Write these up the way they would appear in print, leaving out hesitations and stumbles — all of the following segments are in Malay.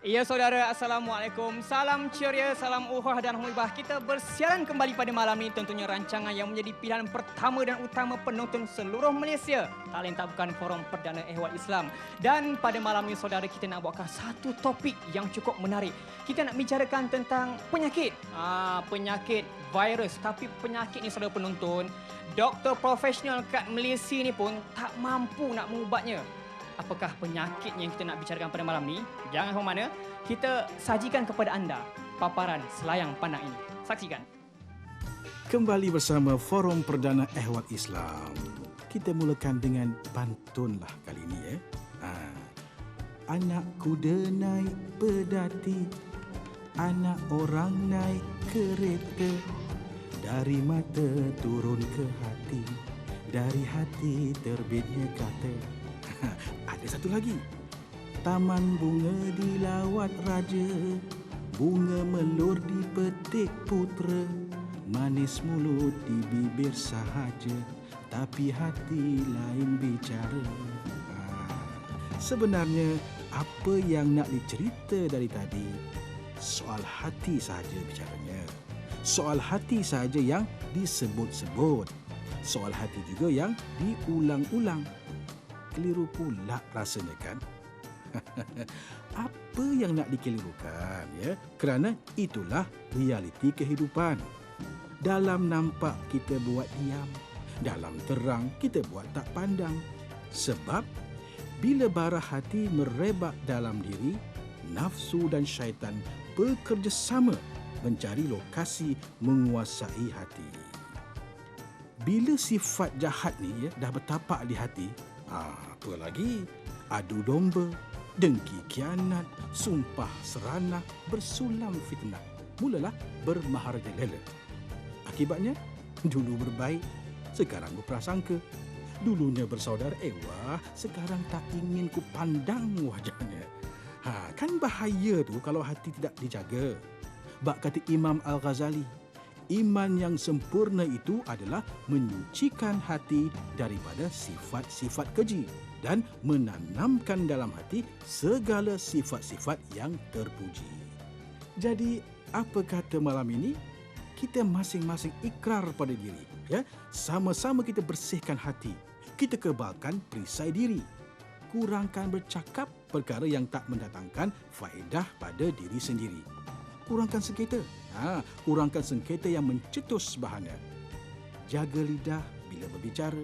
Ya saudara, Assalamualaikum. Salam ceria, salam uhah dan muibah. Kita bersiaran kembali pada malam ini, tentunya rancangan yang menjadi pilihan pertama dan utama penonton seluruh Malaysia. Tak lain tak bukan Forum Perdana Ehwal Islam. Dan pada malam ini saudara, kita nak bawakan satu topik yang cukup menarik. Kita nak bicarakan tentang penyakit. Penyakit virus. Tapi penyakit ni saudara penonton, doktor profesional kat Malaysia ni pun tak mampu nak mengubatnya. Apakah penyakit yang kita nak bicarakan pada malam ni? Jangan ke mana, kita sajikan kepada anda paparan selayang pandang ini. Saksikan. Kembali bersama Forum Perdana Ehwal Islam. Kita mulakan dengan pantunlah kali ini ya. Anak kuda naik pedati, anak orang naik kereta, dari mata turun ke hati, dari hati terbitnya kata. Ada satu lagi. Taman bunga dilawat raja, bunga melur dipetik putera, manis mulut di bibir sahaja, tapi hati lain bicara. Sebenarnya apa yang nak dicerita dari tadi, soal hati sahaja bicaranya. Soal hati sahaja yang disebut-sebut. Soal hati juga yang diulang-ulang. Keliru pula rasanya kan? Apa yang nak dikelirukan ya? Kerana itulah realiti kehidupan. Dalam nampak kita buat diam, dalam terang kita buat tak pandang. Sebab bila bara hati merebak dalam diri, nafsu dan syaitan bekerjasama mencari lokasi menguasai hati. Bila sifat jahat ni dah bertapak di hati, apa lagi? Adu domba, dengki kianat, sumpah seranah, bersulam fitnah. Mulalah bermaharajalela. Akibatnya, dulu berbaik, sekarang berprasangka. Dulunya bersaudara, wah, sekarang tak ingin ku pandang wajahnya. Kan bahaya tu kalau hati tidak dijaga. Bak kata Imam Al-Ghazali, iman yang sempurna itu adalah menyucikan hati daripada sifat-sifat keji dan menanamkan dalam hati segala sifat-sifat yang terpuji. Jadi, apa kata malam ini? Kita masing-masing ikrar pada diri, ya. Sama-sama kita bersihkan hati. Kita kebalkan perisai diri. Kurangkan bercakap perkara yang tak mendatangkan faedah pada diri sendiri. Kurangkan sengketa. Kurangkan sengketa yang mencetus bahana. Jaga lidah bila berbicara.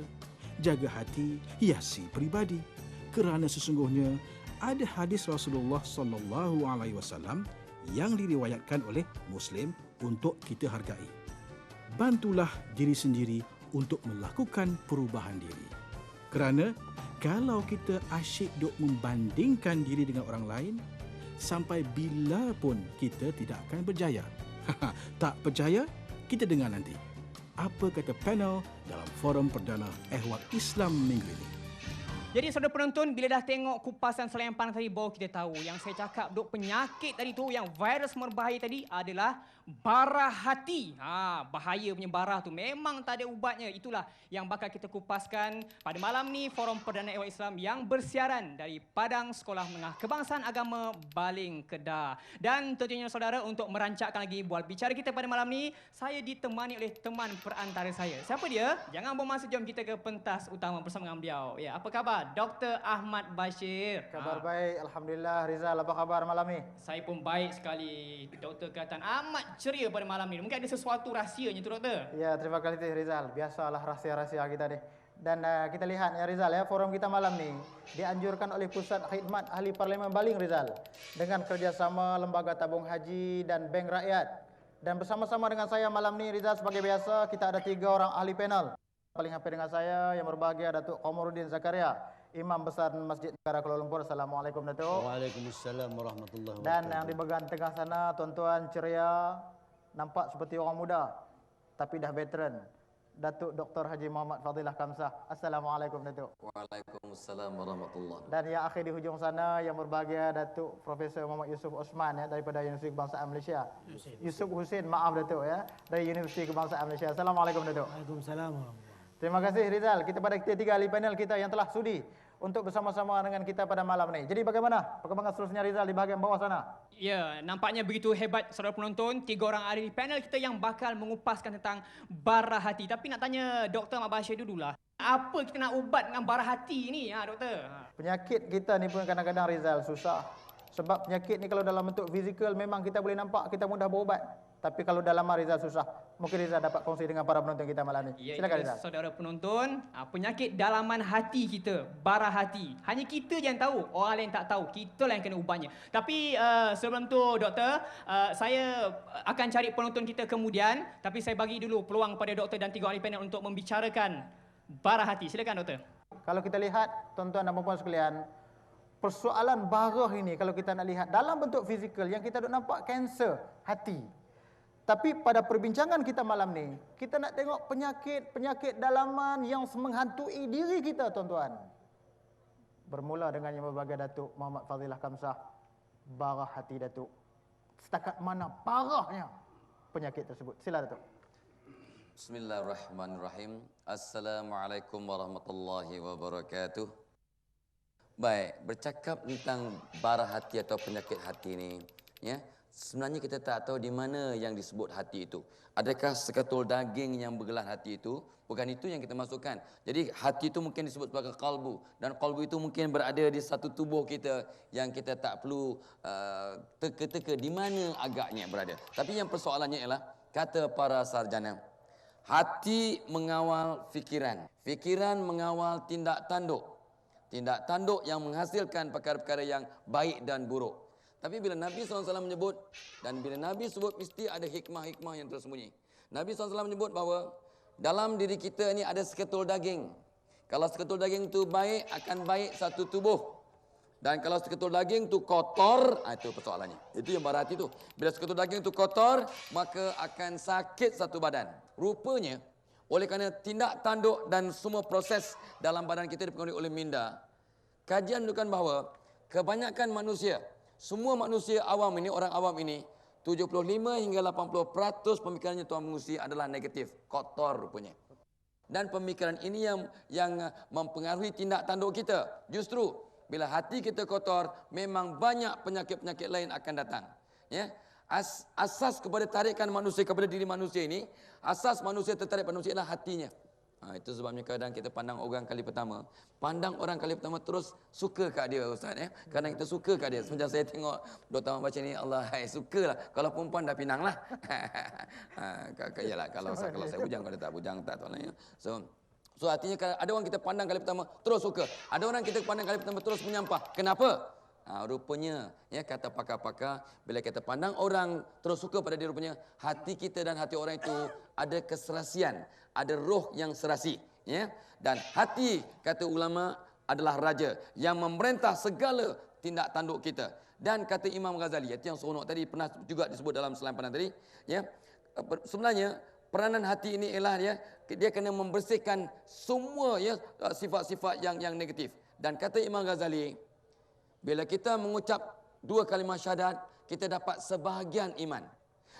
Jaga hati, hiasi peribadi. Kerana sesungguhnya ada hadis Rasulullah SAW yang diriwayatkan oleh Muslim untuk kita hargai. Bantulah diri sendiri untuk melakukan perubahan diri. Kerana kalau kita asyik duk membandingkan diri dengan orang lain, sampai bila pun kita tidak akan berjaya. Tak percaya? Kita dengar nanti. Apa kata panel dalam Forum Perdana Ehwal Islam minggu ini? Jadi saudara penonton, bila dah tengok kupasan selayang pandang tadi, baru kita tahu yang saya cakap duk penyakit tadi tu, yang virus berbahaya tadi adalah bara hati. Bahaya punya bara tu memang tak ada ubatnya. Itulah yang bakal kita kupaskan pada malam ni, Forum Perdana Ehwal Islam yang bersiaran dari Padang Sekolah Menengah Kebangsaan Agama Baling Kedah. Dan tentunya saudara, untuk merancangkan lagi bual bicara kita pada malam ni, saya ditemani oleh teman perantara saya. Siapa dia? Jangan buang masa, jom kita ke pentas utama bersama dengan beliau. Ya, apa khabar? Dr. Ahmad Bashir. Kabar baik, Alhamdulillah. Rizal, apa khabar malam ni? Saya pun baik sekali. Doktor kelihatan amat ceria pada malam ni. Mungkin ada sesuatu rahsianya tu, Doktor? Ya, terima kasih Rizal. Biasalah rahsia-rahsia kita ni. Dan kita lihat ya Rizal ya, forum kita malam ni dianjurkan oleh Pusat Khidmat Ahli Parlimen Baling Rizal dengan kerjasama Lembaga Tabung Haji dan Bank Rakyat. Dan bersama-sama dengan saya malam ni Rizal, sebagai biasa kita ada 3 orang ahli panel. Paling hampir dengan saya yang berbahagia Datuk Qamaruddin Zakaria, Imam Besar Masjid Negara Kuala Lumpur. Assalamualaikum Datuk. Waalaikumsalam warahmatullahi wabarakatuh. Dan yang di bahagian tengah sana, tuan-tuan ceria, nampak seperti orang muda tapi dah veteran, Datuk Dr. Haji Muhammad Fadilah Kamsah. Assalamualaikum Datuk. Waalaikumsalam warahmatullahi. Dan yang akhir di hujung sana yang berbahagia Datuk Profesor Muhammad Yusuf Osman ya, daripada Universiti Kebangsaan Malaysia. Yusuf Husin, maaf Datuk ya, dari Universiti Kebangsaan Malaysia. Assalamualaikum Datuk. Waalaikumsalam. Terima kasih Rizal. Kita pada kita 3 ahli panel kita yang telah sudi untuk bersama-sama dengan kita pada malam ini. Jadi bagaimana perkembangan seterusnya Rizal di bahagian bawah sana? Ya, nampaknya begitu hebat saudara penonton. 3 orang ada di panel kita yang bakal mengupaskan tentang bara hati. Tapi nak tanya Dr. Mak Bashir dululah. Apa kita nak ubat dengan bara hati ni, doktor? Penyakit kita ni pun kadang-kadang Rizal susah. Sebab penyakit ni kalau dalam bentuk fizikal memang kita boleh nampak, kita mudah berubat. Tapi kalau dalam Rizal susah. Mungkin Rizal dapat kongsi dengan para penonton kita malam ni. Silakan Rizal. Saudara penonton, penyakit dalaman hati kita, bara hati. Hanya kita je yang tahu, orang lain tak tahu. Kita lah yang kena ubatnya. Tapi sebelum tu doktor, saya akan cari penonton kita kemudian. Tapi saya bagi dulu peluang pada doktor dan 3 ahli panel untuk membicarakan bara hati. Silakan doktor. Kalau kita lihat tuan-tuan dan puan-puan sekalian, persoalan bara ini kalau kita nak lihat dalam bentuk fizikal yang kita nampak kanser hati. Tapi pada perbincangan kita malam ni, kita nak tengok penyakit dalaman yang menghantui diri kita, tuan-tuan. Bermula dengan yang berbagai Datuk Muhammad Fazilah Kamsah, bara hati Datuk. Setakat mana parahnya penyakit tersebut? Sila Datuk. Bismillahirrahmanirrahim. Assalamualaikum warahmatullahi wabarakatuh. Baik, bercakap tentang bara hati atau penyakit hati ni, ya. Sebenarnya kita tak tahu di mana yang disebut hati itu. Adakah seketul daging yang bergelar hati itu? Bukan itu yang kita masukkan. Jadi hati itu mungkin disebut sebagai qalbu. Dan qalbu itu mungkin berada di satu tubuh kita yang kita tak perlu teka-teka di mana agaknya berada. Tapi yang persoalannya ialah, kata para sarjana, hati mengawal fikiran. Fikiran mengawal tindak tanduk. Tindak tanduk yang menghasilkan perkara-perkara yang baik dan buruk. Tapi bila Nabi SAW menyebut, dan bila Nabi sebut mesti ada hikmah-hikmah yang tersembunyi. Nabi SAW menyebut bahawa dalam diri kita ni ada seketul daging. Kalau seketul daging tu baik, akan baik satu tubuh. Dan kalau seketul daging tu kotor, itu persoalannya. Itu yang bara hati tu. Bila seketul daging tu kotor, maka akan sakit satu badan. Rupanya, oleh kerana tindak tanduk dan semua proses dalam badan kita dipengaruhi oleh minda, kajian menunjukkan bahawa kebanyakan manusia, semua manusia awam ini, orang awam ini, 75 hingga 80% pemikirannya tuan mengusi adalah negatif, kotor rupanya. Dan pemikiran ini yang mempengaruhi tindak tanduk kita. Justru bila hati kita kotor, memang banyak penyakit-penyakit lain akan datang. Ya. Asas kepada tarikan manusia kepada diri manusia ini, asas manusia tertarik pada manusia adalah hatinya. Itu sebabnya kadang kita pandang orang kali pertama. Pandang orang kali pertama terus suka kat dia, Ustaz. Kadang kita suka kat dia. Semenjak saya tengok Dr. Ahmad baca ni, Allah, sukalah. Kalau perempuan dah pinang lah. Yalah, kalau saya bujang, kalau tak bujang, tak tahu lah. So artinya ada orang kita pandang kali pertama terus suka. Ada orang kita pandang kali pertama terus menyampah. Kenapa? Rupanya, ya, kata pakar-pakar, bila kita pandang orang terus suka pada dia, rupanya hati kita dan hati orang itu ada keserasian, ada roh yang serasi, ya. Dan hati, kata ulama, adalah raja yang memerintah segala tindak tanduk kita. Dan kata Imam Ghazali, itu yang seronok tadi pernah juga disebut dalam selain pandang tadi, ya. Sebenarnya peranan hati ini ialah dia kena membersihkan semua, ya, sifat-sifat yang negatif. Dan kata Imam Ghazali, bila kita mengucap 2 kalimah syahadat, kita dapat sebahagian iman.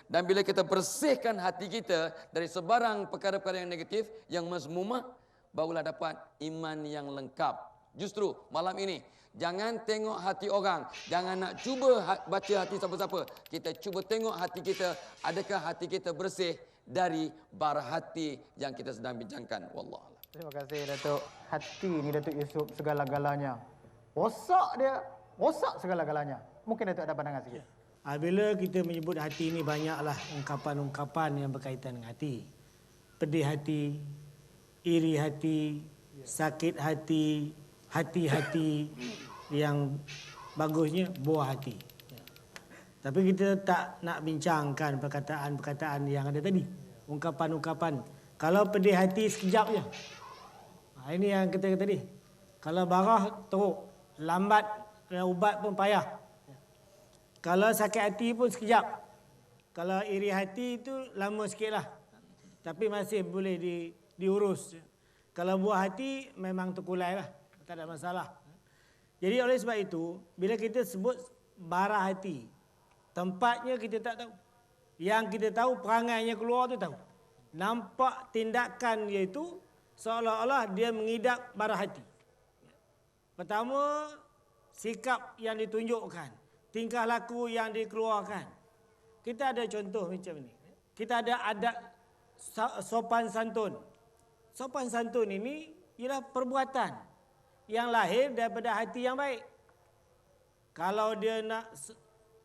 Dan bila kita bersihkan hati kita dari sebarang perkara-perkara yang negatif, yang mazmumah, barulah dapat iman yang lengkap. Justru malam ini, jangan tengok hati orang. Jangan nak cuba baca hati siapa-siapa. Kita cuba tengok hati kita. Adakah hati kita bersih dari bara hati yang kita sedang bincangkan. Wallahualam. Terima kasih Datuk. Hati ni Datuk Yusof segala-galanya. Rosak dia, rosak segala-galanya. Mungkin Datuk ada pandangan sikit. Bila kita menyebut hati ini, banyaklah ungkapan-ungkapan yang berkaitan dengan hati. Pedih hati, iri hati, sakit hati, hati-hati, yang bagusnya buah hati. Tapi kita tak nak bincangkan perkataan-perkataan yang ada tadi. Ungkapan-ungkapan. Kalau pedih hati sekejap je. Ini yang kita kata tadi. Kalau barah teruk, lambat ubat pun payah. Kalau sakit hati pun sekejap. Kalau iri hati itu lama sikit lah. Tapi masih boleh diurus. Kalau buah hati memang terkulai lah. Tak ada masalah. Jadi oleh sebab itu, bila kita sebut bara hati, tempatnya kita tak tahu. Yang kita tahu perangainya keluar tu tahu. Nampak tindakan dia itu seolah-olah dia mengidap bara hati. Pertama, sikap yang ditunjukkan, tingkah laku yang dikeluarkan. Kita ada contoh macam ni. Kita ada adat sopan santun. Sopan santun ini ialah perbuatan yang lahir daripada hati yang baik. Kalau dia nak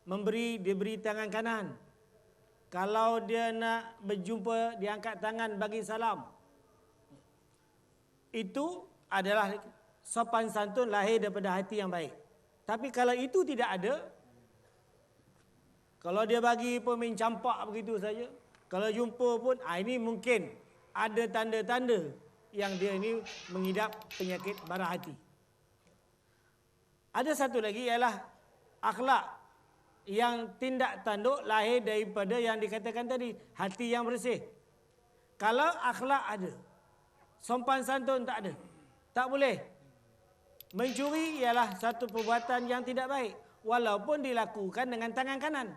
memberi, dia beri tangan kanan. Kalau dia nak berjumpa, dia angkat tangan bagi salam. Itu adalah sopan santun lahir daripada hati yang baik. Tapi kalau itu tidak ada, kalau dia bagi pemain campak begitu saja, kalau jumpa pun, ini mungkin ada tanda-tanda yang dia ini mengidap penyakit bara hati. Ada satu lagi ialah akhlak yang tindak tanduk lahir daripada yang dikatakan tadi, hati yang bersih. Kalau akhlak ada, sopan santun tak ada, tak boleh. Mencuri ialah satu perbuatan yang tidak baik, walaupun dilakukan dengan tangan kanan.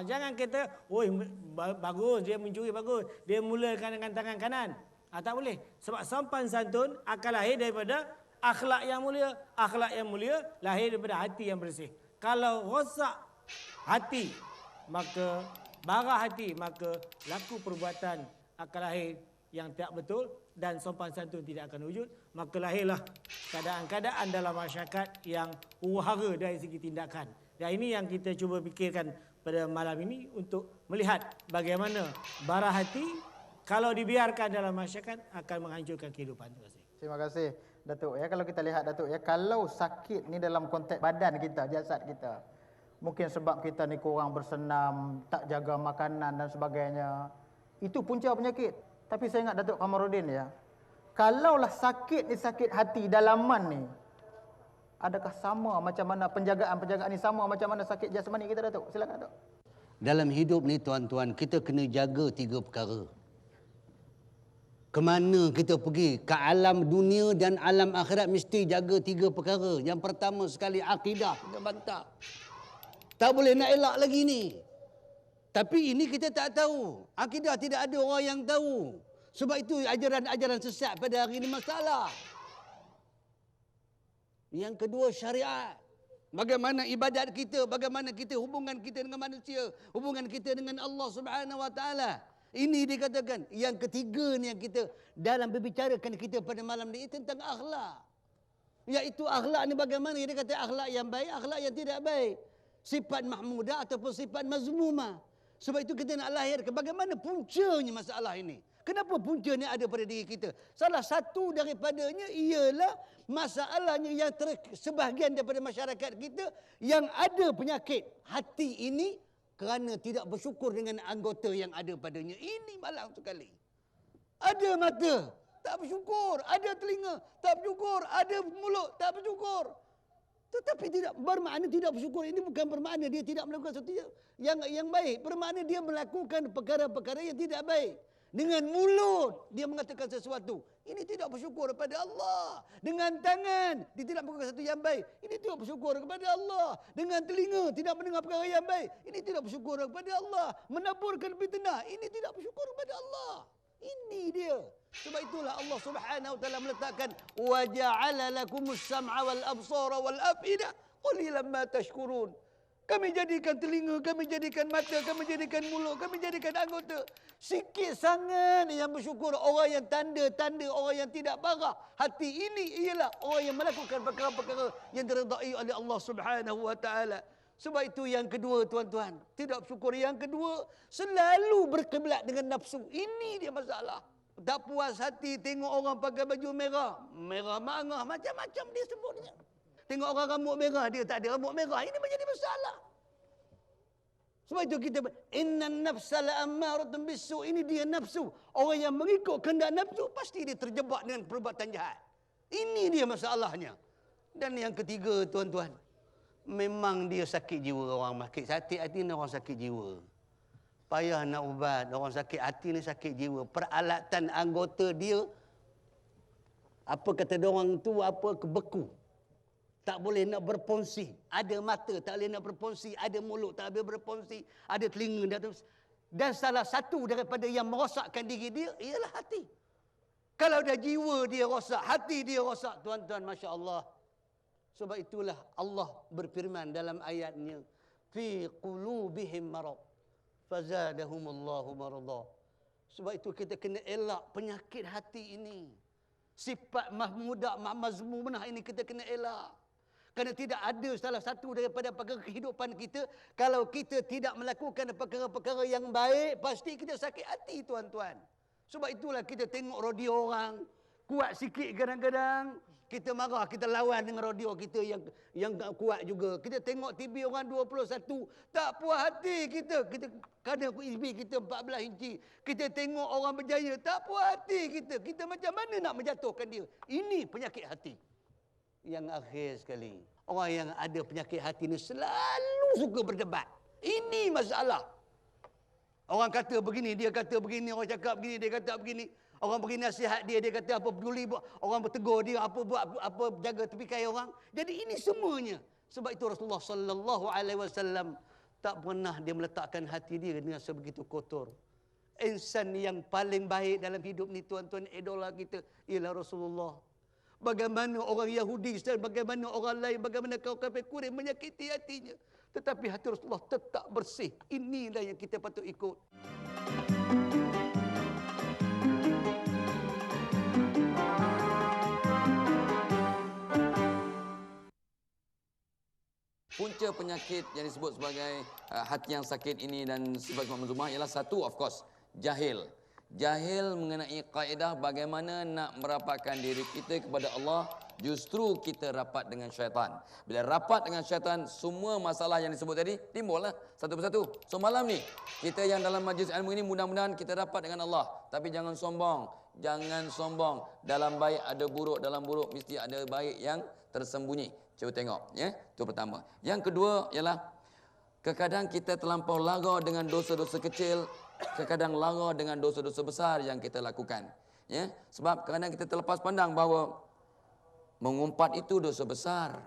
Jangan kata, bagus, dia mencuri bagus, dia mulakan dengan tangan kanan. Tak boleh. Sebab sopan santun akan lahir daripada akhlak yang mulia. Akhlak yang mulia lahir daripada hati yang bersih. Kalau rosak hati, maka bara hati, maka laku perbuatan akan lahir yang tak betul dan sopan santun tidak akan wujud. Maka lahirlah keadaan-keadaan dalam masyarakat yang huru-hara dari segi tindakan. Dan ini yang kita cuba fikirkan pada malam ini untuk melihat bagaimana bara hati kalau dibiarkan dalam masyarakat akan menghancurkan kehidupan. Terima kasih Datuk. Ya, kalau kita lihat Datuk, ya, kalau sakit ni dalam konteks badan kita, jasad kita, mungkin sebab kita ni kurang bersenam, tak jaga makanan dan sebagainya, itu punca penyakit. Tapi saya ingat Datuk Kamarudin, ya, kalaulah sakit ni sakit hati dalaman ni, adakah sama macam mana penjagaan ni sama macam mana sakit jasmani kita, Datuk? Silakan Datuk. Dalam hidup ni tuan-tuan, kita kena jaga 3 perkara. Kemana kita pergi, ke alam dunia dan alam akhirat, mesti jaga 3 perkara. Yang pertama sekali, akidah. Kita bantah. Tak boleh nak elak lagi ni. Tapi ini kita tak tahu. Akidah tidak ada orang yang tahu. Sebab itu ajaran-ajaran sesat pada hari ini masalah. Yang kedua, syariat. Bagaimana ibadat kita, bagaimana kita hubungan kita dengan manusia, hubungan kita dengan Allah Subhanahu Wa Taala. Ini dikatakan. Yang ketiga ni yang kita dalam berbicarakan kita pada malam ni tentang akhlak. Iaitu akhlak ni bagaimana, dia kata akhlak yang baik, akhlak yang tidak baik. Sifat mahmudah ataupun sifat mazmumah. Sebab itu kita nak lahirkan bagaimana puncanya masalah ini. Kenapa punca ni ada pada diri kita? Salah satu daripadanya ialah masalahnya yang sebahagian daripada masyarakat kita yang ada penyakit hati ini kerana tidak bersyukur dengan anggota yang ada padanya. Ini malang sekali. Ada mata, tak bersyukur. Ada telinga, tak bersyukur. Ada mulut, tak bersyukur. Tetapi tidak bermakna tidak bersyukur. Ini bukan bermakna dia tidak melakukan sesuatu yang baik. Bermakna dia melakukan perkara-perkara yang tidak baik. Dengan mulut dia mengatakan sesuatu, ini tidak bersyukur kepada Allah. Dengan tangan dia tidak melakukan sesuatu yang baik, ini tidak bersyukur kepada Allah. Dengan telinga tidak mendengar perkara yang baik, ini tidak bersyukur kepada Allah. Menaburkan fitnah, ini tidak bersyukur kepada Allah. Ini dia. Sebab itulah Allah Subhanahu Wa Taala meletakkan wa ja'ala lakumus sam'a wal absara wal afida qalilan ma tashkurun. Kami jadikan telinga, kami jadikan mata, kami jadikan mulut, kami jadikan anggota. Sikit sangat yang bersyukur. Orang yang tanda-tanda, orang yang tidak parah. Hati ini ialah orang yang melakukan perkara-perkara yang diredai oleh Allah Subhanahu Wa Taala. Sebab itu yang kedua tuan-tuan, tidak bersyukur. Yang kedua, selalu berkiblat dengan nafsu. Ini dia masalah. Tak puas hati tengok orang pakai baju merah. Merah mangah, macam-macam dia sebutnya. Tengok orang rambut merah, dia tak ada rambut merah. Ini menjadi masalah. Sebab itu kita, innan nafsa la'ammaratun bisu. Ini dia nafsu. Orang yang mengikut kehendak nafsu, pasti dia terjebak dengan perbuatan jahat. Ini dia masalahnya. Dan yang ketiga tuan-tuan, memang dia sakit jiwa orang. Sakit hati ni orang sakit jiwa. Payah nak ubat. Orang sakit hati ni sakit jiwa. Peralatan anggota dia, apa kata orang tu, apa kebeku. Tak boleh nak berfungsi. Ada mata, tak boleh nak berfungsi. Ada mulut, tak boleh berfungsi. Ada telinga. Dan salah satu daripada yang merosakkan diri dia ialah hati. Kalau dah jiwa dia rosak, hati dia rosak, tuan-tuan, Masya Allah. Sebab itulah Allah berfirman dalam ayatnya, fi qulubihim marad fazadahumullahu marada. Sebab itu kita kena elak penyakit hati ini. Sifat mahmudah, mazmunah ini kita kena elak. Kerana tidak ada salah satu daripada perkara kehidupan kita, kalau kita tidak melakukan perkara-perkara yang baik, pasti kita sakit hati, tuan-tuan. Sebab itulah kita tengok radio orang kuat sikit kadang-kadang, kita marah, kita lawan dengan radio kita yang kuat juga. Kita tengok TV orang 21, tak puas hati kita. Kadang TV kita 14 inci. Kita tengok orang berjaya, tak puas hati kita. Kita macam mana nak menjatuhkan dia? Ini penyakit hati. Yang akhir sekali, orang yang ada penyakit hati ni selalu suka berdebat. Ini masalah. Orang kata begini, dia kata begini. Orang cakap begini, dia kata begini. Orang beri nasihat dia kata apa peduli. Orang bertegur dia, apa buat, apa jaga tepikai orang. Jadi ini semuanya. Sebab itu Rasulullah sallallahu alaihi wasallam tak pernah dia meletakkan hati dia dengan sebegitu kotor. Insan yang paling baik dalam hidup ni, tuan-tuan, idola kita ialah Rasulullah. Bagaimana orang Yahudi dan bagaimana orang lain, bagaimana kaum kafir Quraisy menyakiti hatinya. Tetapi hati Rasulullah tetap bersih. Inilah yang kita patut ikut. Punca penyakit yang disebut sebagai hati yang sakit ini dan sebagai manzumah ialah satu, of course, jahil. Jahil mengenai kaedah bagaimana nak merapatkan diri kita kepada Allah, justru kita rapat dengan syaitan. Bila rapat dengan syaitan, semua masalah yang disebut tadi timbullah satu persatu. So malam ni, kita yang dalam majlis ilmu ini mudah-mudahan kita rapat dengan Allah. Tapi jangan sombong. Jangan sombong. Dalam baik ada buruk, dalam buruk mesti ada baik yang tersembunyi. Cuba tengok, ya. Itu pertama. Yang kedua ialah kadang kita terlampau lara dengan dosa-dosa kecil, kadang lara dengan dosa-dosa besar yang kita lakukan. Ya, sebab kadang kita terlepas pandang bahawa mengumpat itu dosa besar.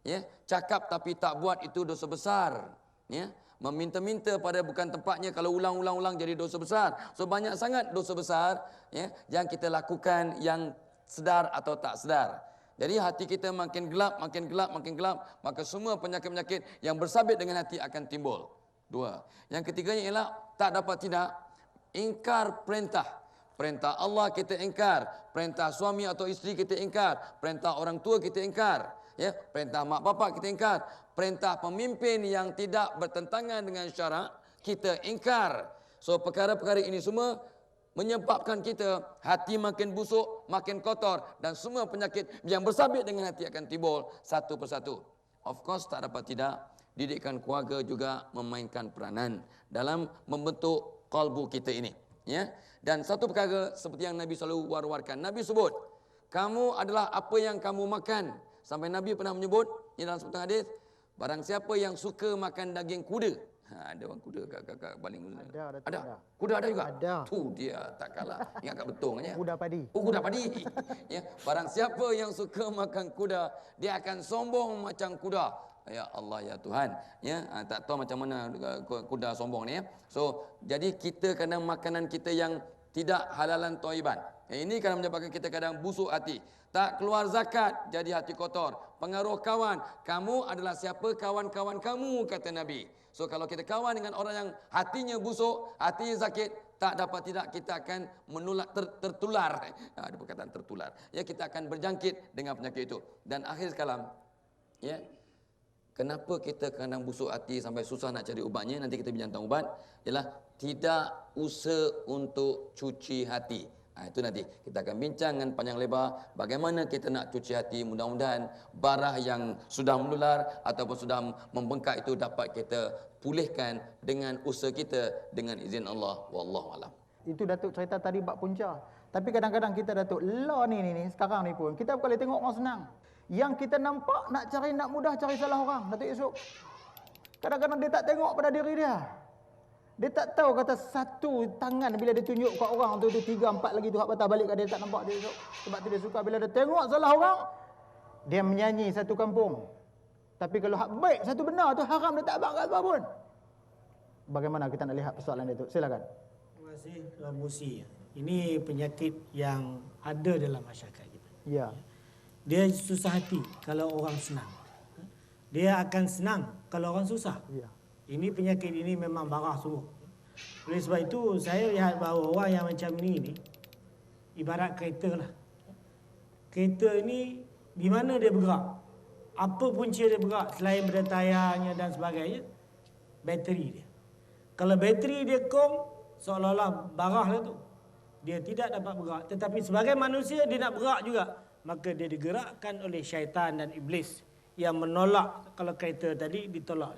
Ya, cakap tapi tak buat itu dosa besar. Ya, meminta-minta pada bukan tempatnya kalau ulang-ulang jadi dosa besar. So banyak sangat dosa besar, ya, yang kita lakukan yang sedar atau tak sedar. Jadi hati kita makin gelap, makin gelap, makin gelap, maka semua penyakit-penyakit yang bersabit dengan hati akan timbul. Dua. Yang ketiganya ialah tak dapat tidak ingkar perintah. Perintah Allah kita ingkar, perintah suami atau isteri kita ingkar, perintah orang tua kita ingkar, ya, perintah mak bapak kita ingkar, perintah pemimpin yang tidak bertentangan dengan syarak kita ingkar. So perkara-perkara ini semua menyebabkan kita hati makin busuk, makin kotor dan semua penyakit yang bersabit dengan hati akan timbul satu persatu. Of course tak dapat tidak, didikan keluarga juga memainkan peranan dalam membentuk kalbu kita ini, ya. Dan satu perkara seperti yang Nabi selalu war-warkan. Nabi sebut, kamu adalah apa yang kamu makan. Sampai Nabi pernah menyebut dalam sebutan hadis, barang siapa yang suka makan daging kuda. Ada orang kuda kat baling. Ada. Kuda ada juga. Ada. Tu dia tak kalah. Ingat kat betung aja. Kuda padi. Oh, kuda padi. Ya, barang siapa yang suka makan kuda, dia akan sombong macam kuda. Ya Allah ya Tuhan. Ya, tak tahu macam mana kuda sombong ni, ya. So, jadi kita kadang makanan kita yang tidak halalan thayyiban. Ini kadang menyebabkan kita kadang busuk hati. Tak keluar zakat, jadi hati kotor. Pengaruh kawan. Kamu adalah siapa kawan-kawan kamu, kata Nabi. So kalau kita kawan dengan orang yang hatinya busuk, hatinya sakit, tak dapat tidak kita akan tertular. Ada perkataan tertular. Ya, kita akan berjangkit dengan penyakit itu. Dan akhir kalam, ya, kenapa kita kadang busuk hati sampai susah nak cari ubatnya? Nanti kita bincang tentang ubat. Ialah tidak usaha untuk cuci hati. Itu nanti kita akan bincang dengan panjang lebar bagaimana kita nak cuci hati. Mudah-mudahan barah yang sudah menular ataupun sudah membengkak itu dapat kita pulihkan dengan usaha kita dengan izin Allah. Wallahu alam. Itu Datuk cerita tadi bab punca. Tapi kadang-kadang kita Datuk law ni sekarang ni pun kita bukan tengok orang senang. Yang kita nampak nak mudah cari salah orang, Datuk Yusuf. Kadang-kadang dia tak tengok pada diri dia. Dia tak tahu kata satu tangan bila dia tunjuk kat orang tu 3, 4 lagi tu hak patah balik kat dia tak nampak dia esok. Sebab tu dia suka bila dia tengok salah orang, dia menyanyi satu kampung. Tapi kalau hak baik satu benar tu haram, dia tak abang kat apa pun. Bagaimana kita nak lihat persoalan dia tu? Silakan. Terima kasih Tuan Musi. Ini penyakit yang ada dalam masyarakat kita. Ya. Dia susah hati kalau orang senang. Dia akan senang kalau orang susah. Ya. Ini penyakit ini memang barah sungguh. Oleh sebab itu saya lihat bahawa orang yang macam ni ibarat kereta lah. Kereta ini di mana dia bergerak? Apa punca dia bergerak selain pada tayarnya dan sebagainya? Bateri dia. Kalau bateri dia kong, seolah-olah barah lah tu. Dia tidak dapat bergerak. Tetapi sebagai manusia dia nak bergerak juga. Maka dia digerakkan oleh syaitan dan iblis yang menolak kalau kereta tadi ditolak.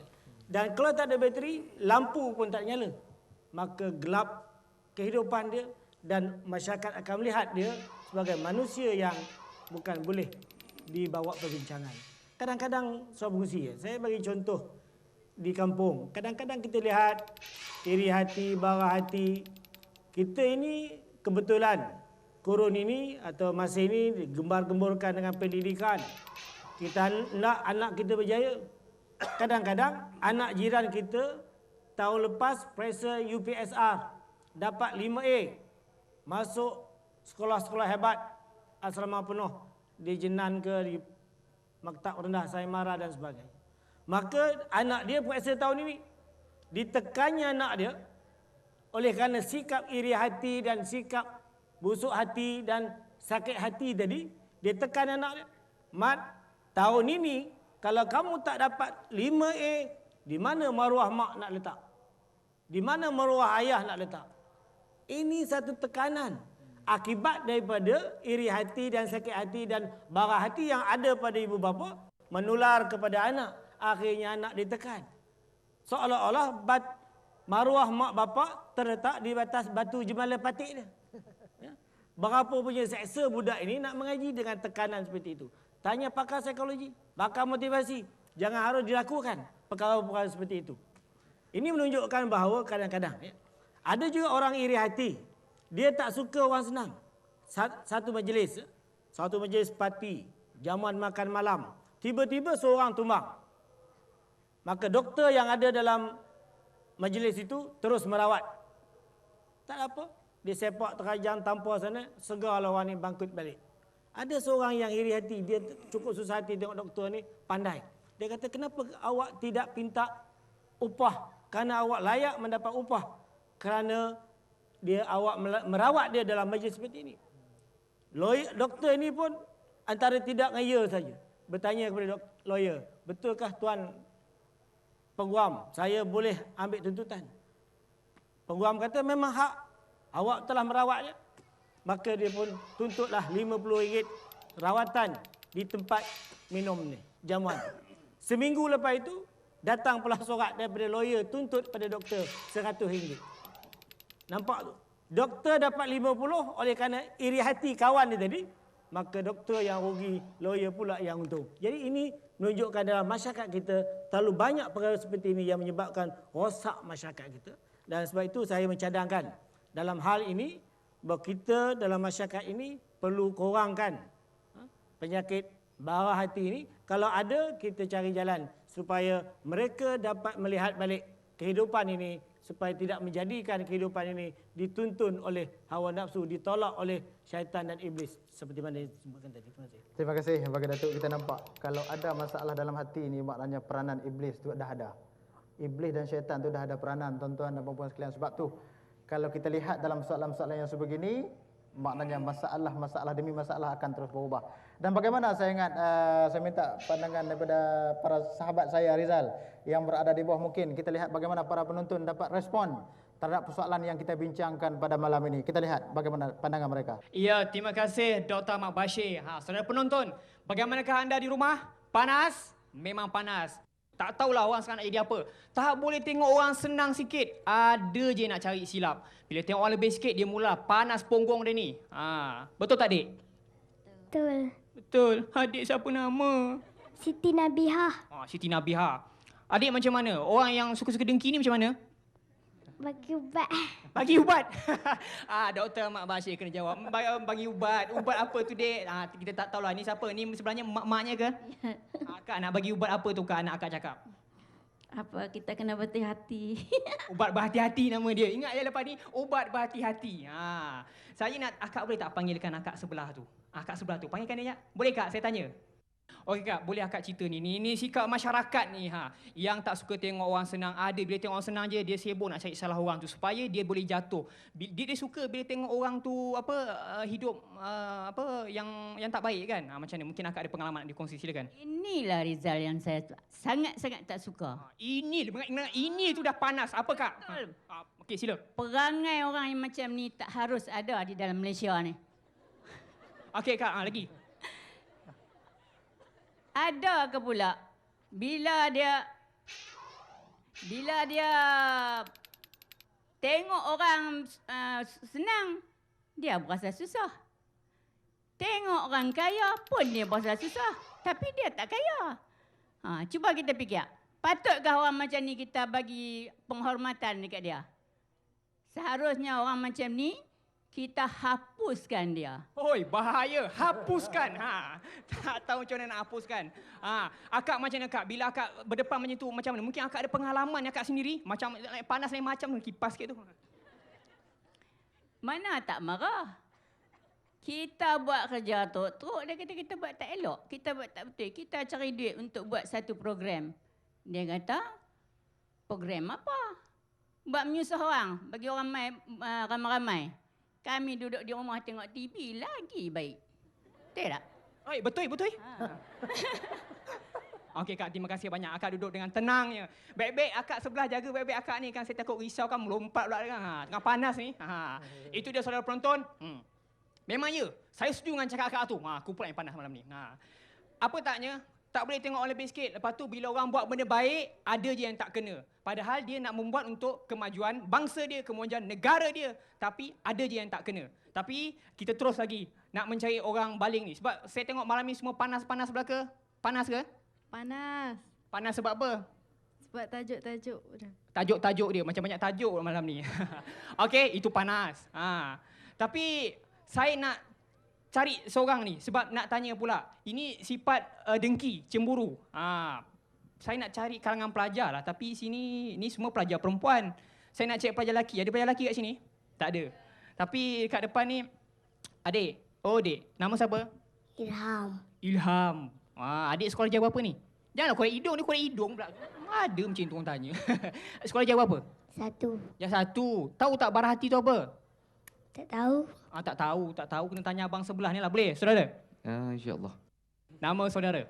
Dan kalau tak ada bateri, lampu pun tak nyala. Maka gelap kehidupan dia dan masyarakat akan melihat dia sebagai manusia yang bukan boleh dibawa perbincangan. Kadang-kadang soal berkongsi, saya bagi contoh di kampung. Kadang-kadang kita lihat iri hati, bara hati. Kita ini kebetulan kurun ini atau masa ini digembar-gemburkan dengan pendidikan. Kita nak anak kita berjaya. Kadang-kadang anak jiran kita tahun lepas periksa UPSR dapat 5A. Masuk sekolah-sekolah hebat, asrama penuh di Jenan ke di Maktab Rendah Saimara dan sebagainya. Maka anak dia periksa tahun ini ditekannya anak dia oleh kerana sikap iri hati dan sikap busuk hati dan sakit hati tadi, dia tekan anak dia. Mat, tahun ini kalau kamu tak dapat 5A, di mana maruah mak nak letak? Di mana maruah ayah nak letak? Ini satu tekanan akibat daripada iri hati dan sakit hati dan bara hati yang ada pada ibu bapa menular kepada anak. Akhirnya anak ditekan. Seolah-olah maruah mak bapa terletak di batas batu jemala patik dia. Ya? Berapa punya seksa budak ini nak mengaji dengan tekanan seperti itu. Tanya pakar psikologi, pakar motivasi. Jangan harus dilakukan perkara-perkara seperti itu. Ini menunjukkan bahawa kadang-kadang ada juga orang iri hati. Dia tak suka orang senang. Satu majlis parti, jamuan makan malam. Tiba-tiba seorang tumbang. Maka doktor yang ada dalam majlis itu terus merawat. Tak apa. Dia sepak terajang tampar sana, segarlah orang ni bangkit balik. Ada seorang yang iri hati, dia cukup susah hati tengok doktor ni, pandai. Dia kata, kenapa awak tidak minta upah? Kerana awak layak mendapat upah. Kerana awak merawat dia dalam majlis seperti ini. Doktor ini pun antara tidak dengan ya saja. Bertanya kepada lawyer, betulkah tuan Peguam, saya boleh ambil tuntutan? Peguam kata, memang hak. Awak telah merawatnya. Maka dia pun tuntutlah RM50 rawatan di tempat minum ni, jamuan. Seminggu lepas itu, datang pula surat daripada lawyer tuntut pada doktor RM100. Nampak tu? Doktor dapat 50 oleh kerana iri hati kawan dia tadi. Maka doktor yang rugi, lawyer pula yang untung. Jadi ini menunjukkan dalam masyarakat kita terlalu banyak perkara seperti ini yang menyebabkan rosak masyarakat kita. Dan sebab itu saya mencadangkan dalam hal ini bahawa kita dalam masyarakat ini perlu kurangkan penyakit bara hati ini. Kalau ada, kita cari jalan supaya mereka dapat melihat balik kehidupan ini, supaya tidak menjadikan kehidupan ini dituntun oleh hawa nafsu, ditolak oleh syaitan dan iblis seperti mana disebutkan tadi. Terima kasih. Terima kasih bagi Datuk. Kita nampak kalau ada masalah dalam hati ini, maknanya peranan iblis itu dah ada. Iblis dan syaitan itu dah ada peranan, tuan-tuan dan puan-puan sekalian. Sebab tu kalau kita lihat dalam soalan-soalan yang sebegini, maknanya masalah demi masalah akan terus berubah. Dan bagaimana saya ingat, saya minta pandangan daripada para sahabat saya Rizal yang berada di bawah, mungkin kita lihat bagaimana para penonton dapat respon terhadap persoalan yang kita bincangkan pada malam ini. Kita lihat bagaimana pandangan mereka. Ya, terima kasih Dr. Mak Bashir. Saudara penonton, bagaimanakah anda di rumah? Panas? Memang panas. Tak tahulah orang sekarang nak jadi apa. Tak boleh tengok orang senang sikit. Ada je nak cari silap. Bila tengok orang lebih sikit, dia mula panas punggung dia ni. Betul tak, Dik? Betul. Betul. Adik siapa nama? Siti Nabihah. Siti Nabihah. Adik macam mana? Orang yang suka-suka dengki ni macam mana? Bagi ubat. Bagi ubat. Doktor Mak Bashir kena jawab. Bagi ubat. Ubat apa tu, Dek? Kita tak tahulah. Ni siapa? Ni sebenarnya mak-maknya ke? Kak nak bagi ubat apa tu, Kak? Anak Kak cakap. Apa kita kena berhati-hati. Ubat berhati-hati nama dia. Ingat ya lepas ni, ubat berhati-hati. Ha. Saya nak akak boleh tak panggilkan akak sebelah tu? Akak sebelah tu, panggilkan dia. Boleh kak, saya tanya? Okey kak, boleh akak cerita ni. Ni sikap masyarakat ni yang tak suka tengok orang senang. Ada bila tengok orang senang je dia sibuk nak cari salah orang tu supaya dia boleh jatuh. Dia suka bila tengok orang tu hidup yang tak baik kan. Macam ni mungkin akak ada pengalaman nak dikongsi, silakan. Inilah Rizal yang saya sangat-sangat tak suka. Ini tu dah panas. Apa kak? Okey sila. Perangai orang yang macam ni tak harus ada di dalam Malaysia ni. Okey kak, lagi. Ada ke pula bila dia tengok orang senang, dia berasa susah. Tengok orang kaya pun dia berasa susah. Tapi dia tak kaya. Cuba kita fikir. Patutkah orang macam ni kita bagi penghormatan dekat dia? Seharusnya orang macam ni kita hapuskan dia. Oi, bahaya. Hapuskan. Tak tahu macam mana nak hapuskan. Akak macam mana kak? Bila akak berdepan macam tu, macam mana? Mungkin akak ada pengalaman akak sendiri. Macam panas lain macam tu, kipas sikit tu. Mana tak marah? Kita buat kerja tu, teruk dia kata kita buat tak elok. Kita buat tak betul. Kita cari duit untuk buat satu program. Dia kata, program apa? Buat menyusah orang, bagi orang mai ramai-ramai. Kami duduk di rumah tengok TV lagi baik. Betul tak? Oi, betul. Okey kak, terima kasih banyak. Akak duduk dengan tenangnya. Baik-baik akak sebelah jaga baik-baik akak ni kan, saya takut risau kan melompat pula kan. Tengah panas ni. Itu dia saudara penonton. Memang ya, saya setuju dengan cakap akak tu. Aku pula yang panas malam ni. Apa taknya? Tak boleh tengok orang lebih sikit. Lepas tu bila orang buat benda baik, ada je yang tak kena. Padahal dia nak membuat untuk kemajuan bangsa dia, kemajuan negara dia. Tapi ada je yang tak kena. Tapi kita terus lagi nak mencari orang baling ni. Sebab saya tengok malam ni semua panas-panas belaka. Panas ke? Panas. Panas sebab apa? Sebab tajuk-tajuk. Tajuk-tajuk dia. Macam banyak tajuk malam ni. Okey, itu panas. Tapi saya nak cari seorang ni sebab nak tanya pula. Ini sifat dengki, cemburu. Saya nak cari kalangan pelajar lah. Tapi sini ni semua pelajar perempuan. Saya nak cari pelajar lelaki. Ada pelajar lelaki kat sini? Tak ada. Tapi kat depan ni, adik. Oh, adik. Nama siapa? Ilham. Adik sekolah jauh apa ni? Janganlah korek hidung ni, korek hidung pula. Ada macam tu orang tanya. Sekolah jauh apa? 1. Yang 1. Tahu tak bara hati tu apa? Tak tahu. Tak tahu. Kena tanya abang sebelah ni lah. Boleh, saudara? InsyaAllah. Nama saudara?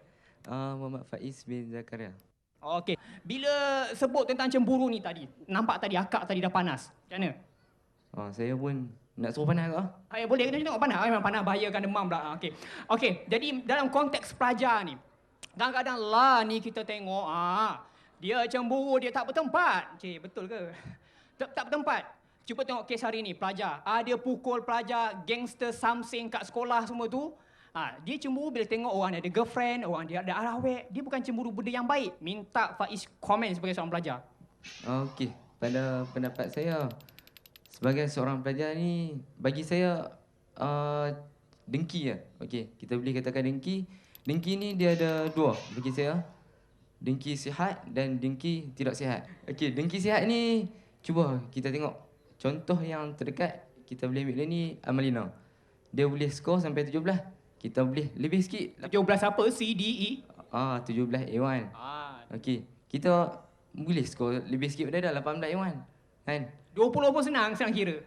Muhammad Faiz bin Zakaria. Okey. Bila sebut tentang cemburu ni tadi, nampak tadi akak tadi dah panas. Macam mana? Saya pun nak suruh panas ke? Boleh, kita tengok panas. Memang panas, bahayakan demam pula. Okey, jadi dalam konteks pelajar ni, kadang-kadang lah ni kita tengok, dia cemburu, dia tak bertempat. Betul ke? Tak bertempat. Cuba tengok kes hari ni, pelajar. Dia pukul pelajar, gangster samsing kat sekolah semua tu. Dia cemburu bila tengok orang ada girlfriend, orang dia ada arawek. Dia bukan cemburu benda yang baik. Minta Faiz komen sebagai seorang pelajar. Okey, pada pendapat saya, sebagai seorang pelajar ni, bagi saya dengki lah. Okey, kita boleh katakan dengki. Dengki ni dia ada dua bagi saya. Dengki sihat dan dengki tidak sihat. Okey, dengki sihat ni, cuba kita tengok. Contoh yang terdekat, kita boleh ambil ni Amalina. Dia boleh skor sampai 17. Kita boleh lebih sikit. 17 apa? C, D, E? 17 A1. Okey, kita boleh skor lebih sikit pada dah 18 A1. Kan? 20 pun senang kira.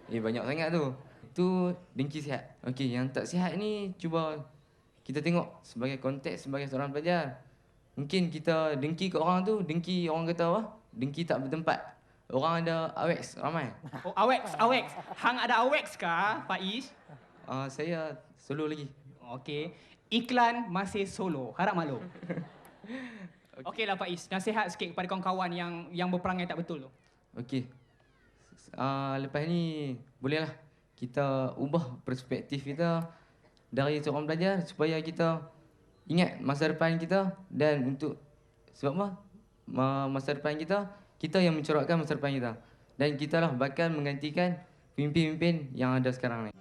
Banyak sangat tu. Tu dengki sihat. Okey, yang tak sihat ni cuba kita tengok sebagai konteks sebagai seorang pelajar. Mungkin kita dengki ke orang tu, dengki orang kata apa? Dengki tak bertempat. Orang ada AWEX ramai. AWEX. Hang ada AWEX kah, Faiz? Saya solo lagi. Okey. Iklan masih solo. Harap maklum. Okeylah Faiz, nasihat sikit kepada kawan-kawan yang berperangai tak betul tu. Okey. Lepas ni bolehlah kita ubah perspektif kita dari seorang pelajar supaya kita ingat masa depan kita dan untuk sebab apa? Masa depan kita yang mencorakkan masa depan kita. Dan kita lah bakal menggantikan pemimpin-pemimpin yang ada sekarang ni.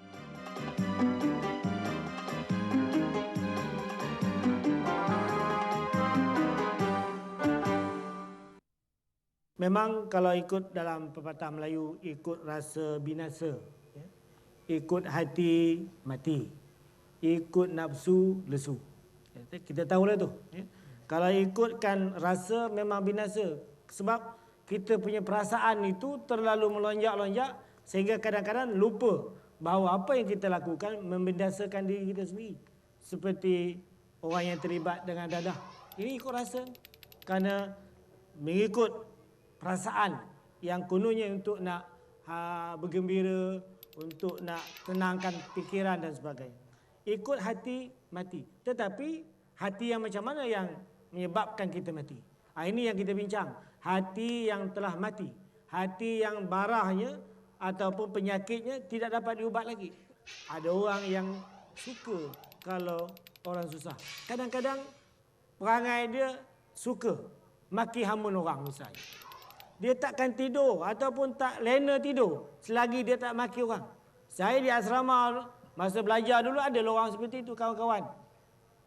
Memang kalau ikut dalam pepatah Melayu, ikut rasa binasa, ya. Ikut hati mati, ikut nafsu lesu. Ya, kita tahulah tu. Ya. Kalau ikutkan rasa memang binasa. Sebab kita punya perasaan itu terlalu melonjak-lonjak sehingga kadang-kadang lupa bahawa apa yang kita lakukan membinasakan diri kita sendiri. Seperti orang yang terlibat dengan dadah. Ini ikut rasa kerana mengikut perasaan yang kononnya untuk nak bergembira, untuk nak tenangkan fikiran dan sebagainya. Ikut hati mati. Tetapi hati yang macam mana yang menyebabkan kita mati? Ini yang kita bincang. Hati yang telah mati. Hati yang barahnya ataupun penyakitnya tidak dapat diubat lagi. Ada orang yang suka kalau orang susah. Kadang-kadang perangai dia suka maki hamun orang misalnya. Dia takkan tidur ataupun tak lena tidur selagi dia tak maki orang. Saya di asrama masa belajar dulu ada orang seperti itu, kawan-kawan.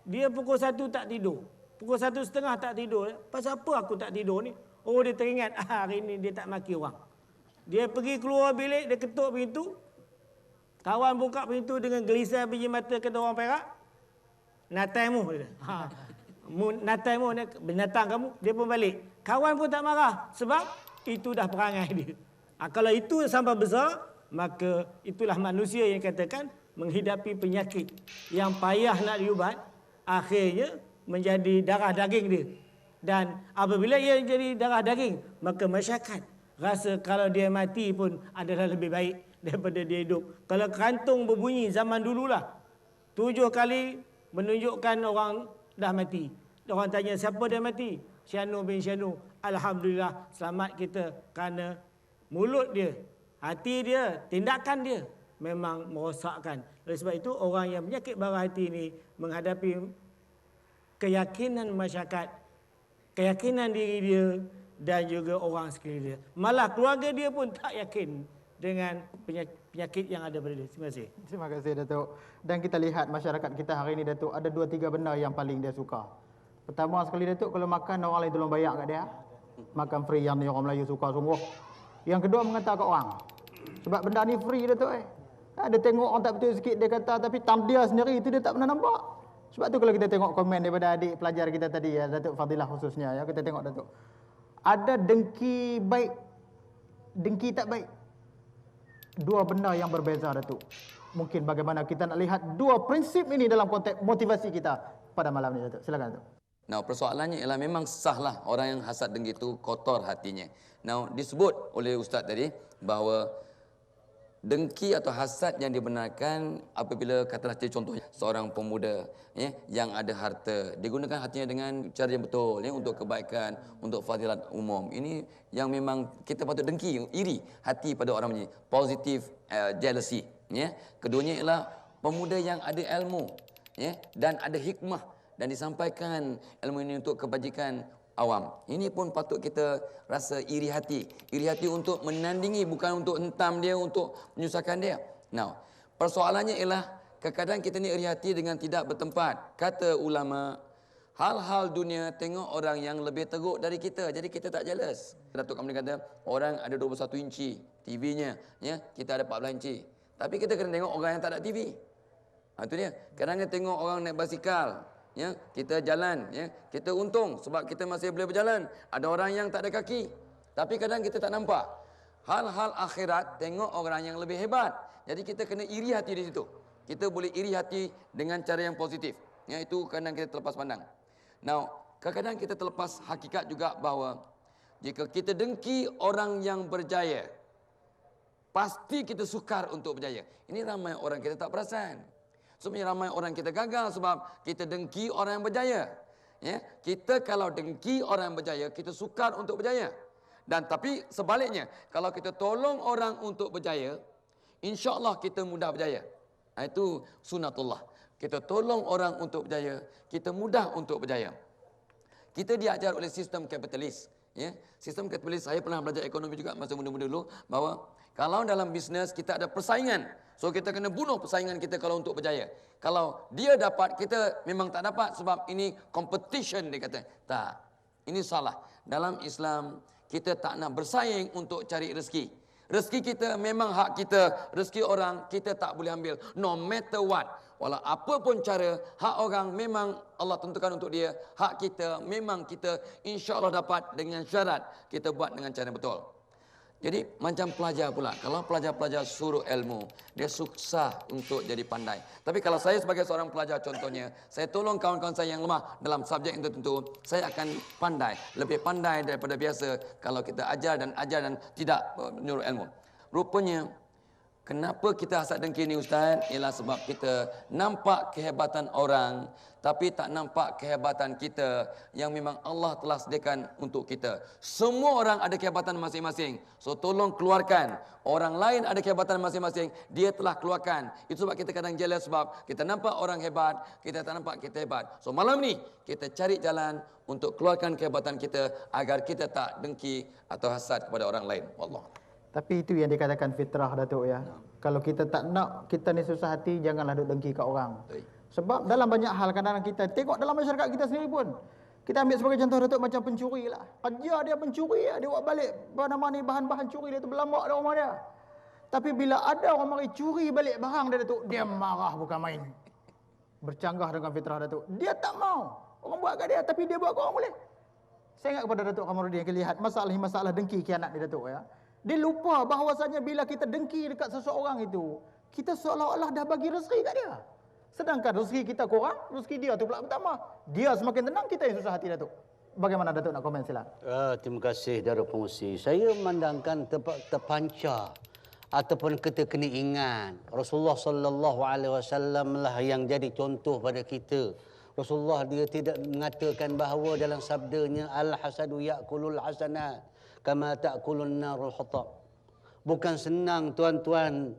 Dia pukul 1 tak tidur. Pukul 1:30 tak tidur. Pasal apa aku tak tidur ni? Oh, dia teringat hari ni dia tak maki orang. Dia pergi keluar bilik, dia ketuk pintu. Kawan buka pintu dengan gelisah biji mata kata orang Perak. Nataimu. Nataimu, binatang kamu. Dia pun balik. Kawan pun tak marah. Sebab itu dah perangai dia. Kalau itu sampai besar, maka itulah manusia yang katakan menghidapi penyakit yang payah nak diubat. Akhirnya menjadi darah daging dia. Dan apabila ia jadi darah daging, maka masyarakat rasa kalau dia mati pun adalah lebih baik daripada dia hidup. Kalau kantung berbunyi zaman dululah, 7 kali menunjukkan orang dah mati. Orang tanya siapa dia mati? Syanu bin Syanu. Alhamdulillah selamat kita kerana mulut dia, hati dia, tindakan dia memang merosakkan. Oleh sebab itu orang yang penyakit bara hati ini menghadapi keyakinan masyarakat, keyakinan diri dia dan juga orang sekeliling dia. Malah keluarga dia pun tak yakin dengan penyakit yang ada pada dia. Terima kasih. Terima kasih Datuk. Dan kita lihat masyarakat kita hari ini Datuk, ada 2-3 benda yang paling dia suka. Pertama sekali Datuk, kalau makan orang lain tolong bayar kat dia. Makan free yang ni orang Melayu suka sungguh. Yang kedua mengantar kat orang. Sebab benda ni free Datuk. Dia tengok orang tak betul sikit dia kata, tapi tam dia sendiri itu dia tak pernah nampak. Sebab tu kalau kita tengok komen daripada adik pelajar kita tadi ya, Datuk Fadilah khususnya ya, kita tengok Datuk. Ada dengki baik, dengki tak baik. Dua benda yang berbeza Datuk. Mungkin bagaimana kita nak lihat dua prinsip ini dalam konteks motivasi kita pada malam ini Datuk. Silakan Datuk. Nah, persoalannya ialah memang sahlah orang yang hasad dengki itu kotor hatinya. Nah, disebut oleh Ustaz tadi bahawa dengki atau hasad yang dibenarkan apabila katalah contohnya seorang pemuda ya, yang ada harta, digunakan hatinya dengan cara yang betul ya, untuk kebaikan, untuk fadilat umum. Ini yang memang kita patut dengki, iri hati pada orang ini. Positive jealousy ya. Keduanya ialah pemuda yang ada ilmu ya, dan ada hikmah dan disampaikan ilmu ini untuk kebajikan awam. Ini pun patut kita rasa iri hati. Iri hati untuk menandingi, bukan untuk hentam dia, untuk menyusahkan dia. Nah, persoalannya ialah kadang-kadang kita ni iri hati dengan tidak bertempat. Kata ulama, hal-hal dunia tengok orang yang lebih teruk dari kita. Jadi kita tak jealous. Datuk Kamil kata, orang ada 21 inci TV-nya. Ya, kita ada 14 inci. Tapi kita kena tengok orang yang tak ada TV. Itu dia. Kadang-kadang tengok orang naik basikal. Ya, kita jalan, ya, kita untung sebab kita masih boleh berjalan. Ada orang yang tak ada kaki, tapi kadang kita tak nampak. Hal-hal akhirat tengok orang yang lebih hebat. Jadi kita kena iri hati di situ. Kita boleh iri hati dengan cara yang positif. Ya, itu kadang kita terlepas pandang. Now, kadang-kadang kita terlepas hakikat juga bahawa jika kita dengki orang yang berjaya, pasti kita sukar untuk berjaya. Ini ramai orang kita tak perasan. Sebenarnya ramai orang kita gagal sebab kita dengki orang yang berjaya. Ya, kita kalau dengki orang yang berjaya, kita sukar untuk berjaya. Dan tapi sebaliknya, kalau kita tolong orang untuk berjaya, insya-Allah kita mudah berjaya. Itu sunatullah. Kita tolong orang untuk berjaya, kita mudah untuk berjaya. Kita diajar oleh sistem kapitalis. Ya, sistem kapitalis, saya pernah belajar ekonomi juga masa muda-muda dulu, bahawa kalau dalam bisnes kita ada persaingan, so kita kena bunuh persaingan kita kalau untuk berjaya. Kalau dia dapat, kita memang tak dapat sebab ini competition dia kata. Tak, ini salah. Dalam Islam kita tak nak bersaing untuk cari rezeki. Rezeki kita memang hak kita, rezeki orang kita tak boleh ambil. No matter what. Walau apa pun cara, hak orang memang Allah tentukan untuk dia. Hak kita memang kita insya-Allah dapat dengan syarat kita buat dengan cara betul. Jadi macam pelajar pula. Kalau pelajar-pelajar suruh ilmu, dia susah untuk jadi pandai. Tapi kalau saya sebagai seorang pelajar contohnya, saya tolong kawan-kawan saya yang lemah dalam subjek yang tertentu, saya akan pandai. Lebih pandai daripada biasa kalau kita ajar dan tidak menyuruh ilmu. Rupanya, kenapa kita hasad dengki ni Ustaz? Ialah sebab kita nampak kehebatan orang, tapi tak nampak kehebatan kita yang memang Allah telah sediakan untuk kita. Semua orang ada kehebatan masing-masing. So tolong keluarkan. Orang lain ada kehebatan masing-masing, dia telah keluarkan. Itu sebab kita kadang jealous sebab kita nampak orang hebat, kita tak nampak kita hebat. So malam ni kita cari jalan untuk keluarkan kehebatan kita agar kita tak dengki atau hasad kepada orang lain. Wallah. Tapi itu yang dikatakan fitrah, Datuk ya. Kalau kita tak nak kita ni susah hati, janganlah duk dengki kat orang. Sebab dalam banyak hal kadang-kadang kita tengok dalam masyarakat kita sendiri pun. Kita ambil sebagai contoh, Datuk, macam pencuri lah. Kerja dia pencuri lah. Dia buat balik bahan-bahan curi dia tu berlambak dalam rumah dia. Tapi bila ada orang mari curi balik barang dia, Datuk, dia marah bukan main. Bercanggah dengan fitrah, Datuk. Dia tak mau. Orang buat kat dia, tapi dia buat kat orang boleh. Saya ingat kepada Datuk Kamarudin yang lihat masalah dengki kianat ni, Datuk ya. Dia lupa bahawasanya bila kita dengki dekat seseorang itu, kita seolah-olah dah bagi rezeki kat dia. Sedangkan rezeki kita kurang, rezeki dia tu pula bertambah. Dia semakin tenang, kita yang susah hati, Datuk. Bagaimana Datuk nak komen, sila? Terima kasih Darul Pengusi. Saya memandangkan terpancar ataupun kita kena ingat Rasulullah sallallahu alaihi wasallam lah yang jadi contoh pada kita. Rasulullah dia tidak mengatakan bahawa dalam sabdanya al-hasadu ya'kulul hasanat kama ta'kulun narul hatab. Bukan senang tuan-tuan.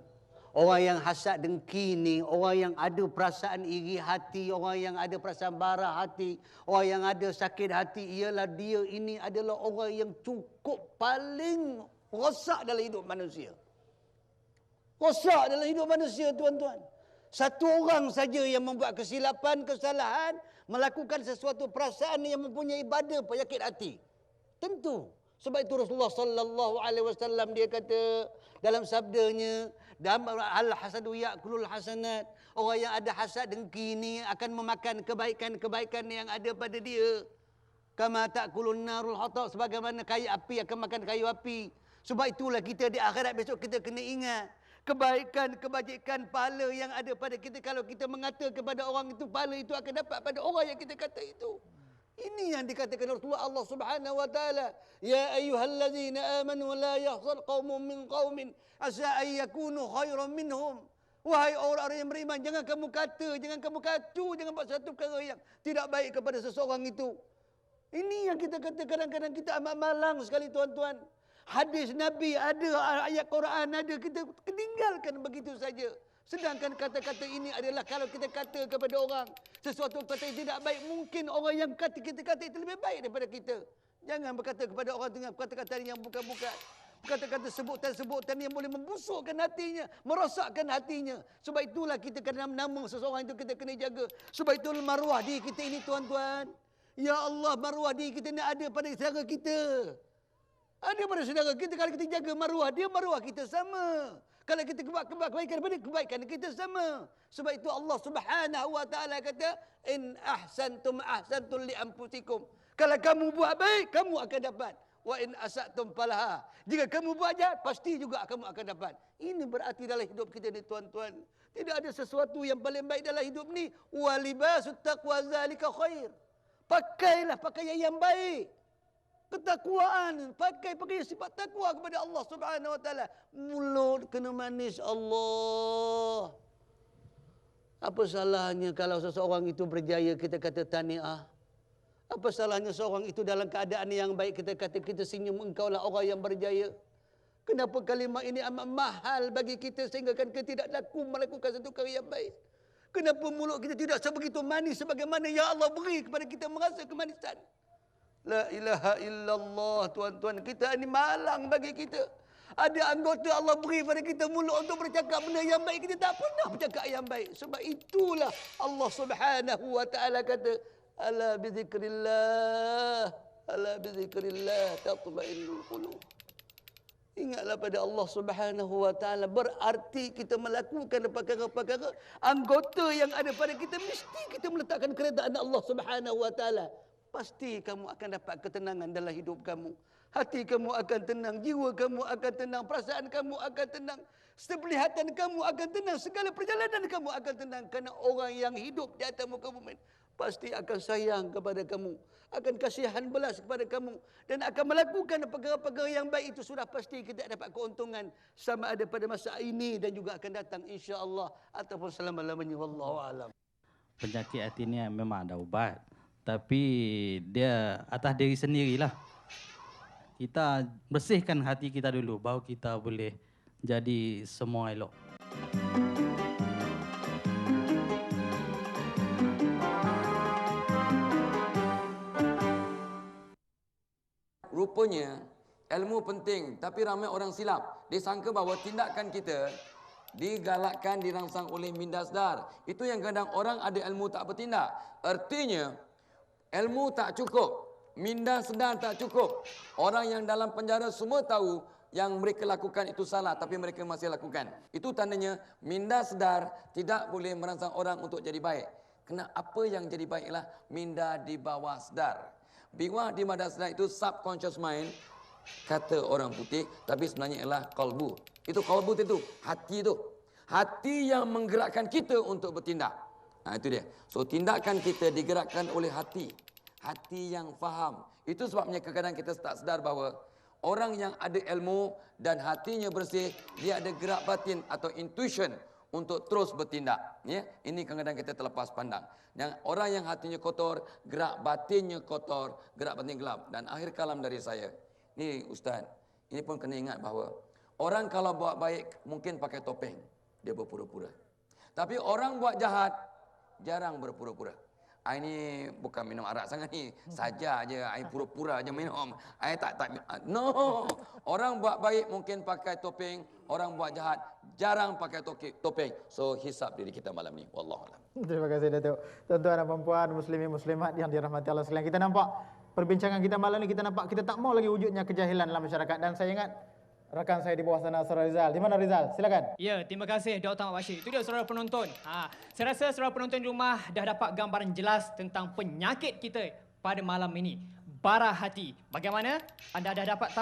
Orang yang hasad dengki ni, orang yang ada perasaan iri hati, orang yang ada perasaan marah hati, orang yang ada sakit hati, ialah dia ini adalah orang yang cukup paling rosak dalam hidup manusia. Rosak dalam hidup manusia, tuan-tuan. Satu orang saja yang membuat kesilapan, kesalahan, melakukan sesuatu perasaan yang mempunyai bada penyakit hati. Tentu. Sebab itu Rasulullah sallallahu alaihi wasallam dia kata dalam sabdanya, al-hasadu ya'kulul hasanat. Orang yang ada hasad dengki ni akan memakan kebaikan-kebaikan yang ada pada dia. Kama ta'kulun narul hatab, sebagaimana kayu api akan makan kayu api. Sebab itulah kita di akhirat besok kita kena ingat kebaikan, kebajikan, pahala yang ada pada kita. Kalau kita mengata kepada orang itu, pahala itu akan dapat pada orang yang kita kata itu. Ini yang dikatakan Rasulullah Allah Subhanahu wa taala, ya ayyuhallazina amanu la yahzar qaumun min qaumin asa ay yakunu khairan minhum. Wahai orang-orang yang beriman, jangan kamu kata, jangan kamu kacu, jangan buat satu perkara yang tidak baik kepada seseorang itu. Ini yang kita kata kadang-kadang kita amat malang sekali, tuan-tuan. Hadis Nabi ada, ayat Quran ada, kita tinggalkan begitu saja. Sedangkan kata-kata ini adalah kalau kita kata kepada orang sesuatu kata yang tidak baik, mungkin orang yang kita kata itu lebih baik daripada kita. Jangan berkata kepada orang dengan kata-kata yang bukan-bukan. Kata-kata sebutan-sebutan yang boleh membusukkan hatinya, merosakkan hatinya. Sebab itulah kita kena nama seseorang itu kita kena jaga. Sebab itu maruah diri kita ini, tuan-tuan. Ya Allah, maruah diri kita ini ada pada saudara kita. Ada pada saudara kita. Kalau kita jaga maruah dia, maruah kita sama. Kalau kita buat kebaikan daripada kebaikan kita sama. Sebab itu Allah Subhanahu wa taala kata, in ahsantum ahsantum li anfusikum. Kalau kamu buat baik, kamu akan dapat. Wa in asatum falaha. Jika kamu buat jahat, pasti juga kamu akan dapat. Ini berarti dalam hidup kita ni, tuan-tuan. Tidak ada sesuatu yang paling baik dalam hidup ni. Wa libasut taqwa zalika khair. Pakailah pakaian yang baik. Ketakwaan, pakai sifat takwa kepada Allah Subhanahu wa taala. Mulut kena manis Allah. Apa salahnya kalau seseorang itu berjaya kita kata tahniah? Apa salahnya seorang itu dalam keadaan yang baik kita kata kita senyum, engkaulah orang yang berjaya? Kenapa kalimah ini amat mahal bagi kita sehingga kan kita tidak laku melakukan satu karya yang baik? Kenapa mulut kita tidak sebegitu manis sebagaimana ya Allah beri kepada kita merasa kemanisan? La ilaha illallah, tuan-tuan. Kita ni malang bagi kita. Ada anggota Allah beri pada kita mulut untuk bercakap benda yang baik. Kita tak pernah bercakap yang baik. Sebab itulah Allah Subhanahu wa ta'ala kata, ala bizikrillah. Ala bizikrillah tatma'innul qulub. Ingatlah pada Allah Subhanahu wa taala. Berarti kita melakukan perkara-perkara anggota yang ada pada kita, mesti kita meletakkan keredaan Allah Subhanahu wa taala. Pasti kamu akan dapat ketenangan dalam hidup kamu. Hati kamu akan tenang, jiwa kamu akan tenang, perasaan kamu akan tenang, penglihatan kamu akan tenang, segala perjalanan kamu akan tenang. Kerana orang yang hidup di atas muka bumi pasti akan sayang kepada kamu, akan kasihan belas kepada kamu, dan akan melakukan perkara-perkara yang baik. Itu sudah pasti kita dapat keuntungan sama ada pada masa ini dan juga akan datang insya-Allah ataupun selama-lamanya. Wallahu alam. Penyakit hati ni memang ada ubat, tapi dia atas diri sendirilah. Kita bersihkan hati kita dulu, baru kita boleh jadi semua elok. Rupanya ilmu penting, tapi ramai orang silap. Dia sangka bahawa tindakan kita digalakkan, dirangsang oleh minda sedar. Itu yang kadang orang ada ilmu tak bertindak. Artinya ilmu tak cukup, minda sedar tak cukup. Orang yang dalam penjara semua tahu yang mereka lakukan itu salah, tapi mereka masih lakukan. Itu tandanya minda sedar tidak boleh merangsang orang untuk jadi baik. Kena apa yang jadi baik ialah minda di bawah sedar. Bawah di bawah sedar itu subconscious mind, kata orang putih, tapi sebenarnya ialah qalbu. Itu qalbu itu, hati itu. Hati yang menggerakkan kita untuk bertindak. Nah, itu dia. So tindakan kita digerakkan oleh hati. Hati yang faham. Itu sebabnya kadang-kadang kita tak sedar bahawa orang yang ada ilmu dan hatinya bersih, dia ada gerak batin atau intuition untuk terus bertindak. Ya, ini kadang-kadang kita terlepas pandang. Yang orang yang hatinya kotor, gerak batinnya kotor, gerak batin gelap. Dan akhir kalam dari saya, ni Ustaz, ini pun kena ingat bahawa orang kalau buat baik mungkin pakai topeng, dia berpura-pura. Tapi orang buat jahat jarang berpura-pura. Ini bukan minum arak sangat ni, saja aja ai pura-pura aja minum. Ai tak no. Orang buat baik mungkin pakai topeng, orang buat jahat jarang pakai topeng. So hisap diri kita malam ni. Wallahu a'lam. Terima kasih Datuk. Tuan-tuan dan puan muslimin muslimat yang dirahmati Allah sekalian. Kita nampak perbincangan kita malam ni, kita nampak kita tak mau lagi wujudnya kejahilan dalam masyarakat. Dan saya ingat rakan saya di bawah sana, Saudara Rizal. Di mana Rizal? Silakan. Ya, terima kasih Dr. Ahmad Bashir. Itu dia saudara penonton. Saya rasa saudara penonton di rumah dah dapat gambaran jelas tentang penyakit kita pada malam ini. Bara hati. Bagaimana? Anda dah dapat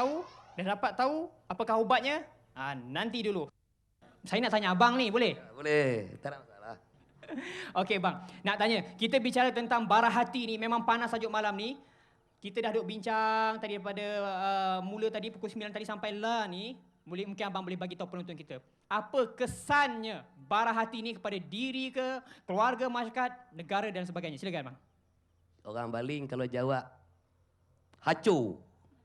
tahu apakah ubatnya? Nanti dulu. Saya nak tanya abang ni, boleh? Boleh, tak ada masalah. Okey bang, nak tanya. Kita bicara tentang bara hati ni, memang panas tajuk malam ni. Kita dah duk bincang tadi daripada mula tadi pukul 9 tadi sampai lah ni. Mungkin abang boleh bagi tahu penonton kita. Apa kesannya bara hati ni kepada diri ke, keluarga, masyarakat, negara dan sebagainya. Silakan bang. Orang baling kalau jawab hancur.